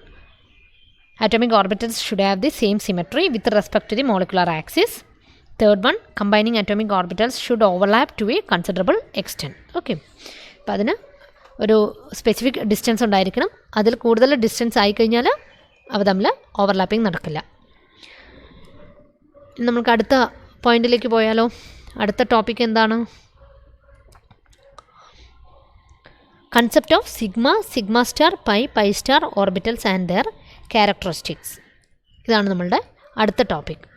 atomic orbitals should have the same symmetry with respect to the molecular axis. Third one, combining atomic orbitals should overlap to a considerable extent. Okay, അപ്പോൾ അതിന് ഒരു specific distance ഉണ്ടായിരിക്കണം. അതിൽ കൂടുതൽ distance ആയിക്കഴിഞ്ഞാൽ അവ തമ്മിൽ overlapping നടക്കില്ല. നമുക്ക് അടുത്ത പോയിന്റിലേക്ക് പോയാലോ? അടുത്ത ടോപ്പിക് എന്താണ്? Concept of sigma, sigma star, pi star orbitals and their characteristics. ഇതാണ് നമ്മളുടെ അടുത്ത ടോപ്പിക്.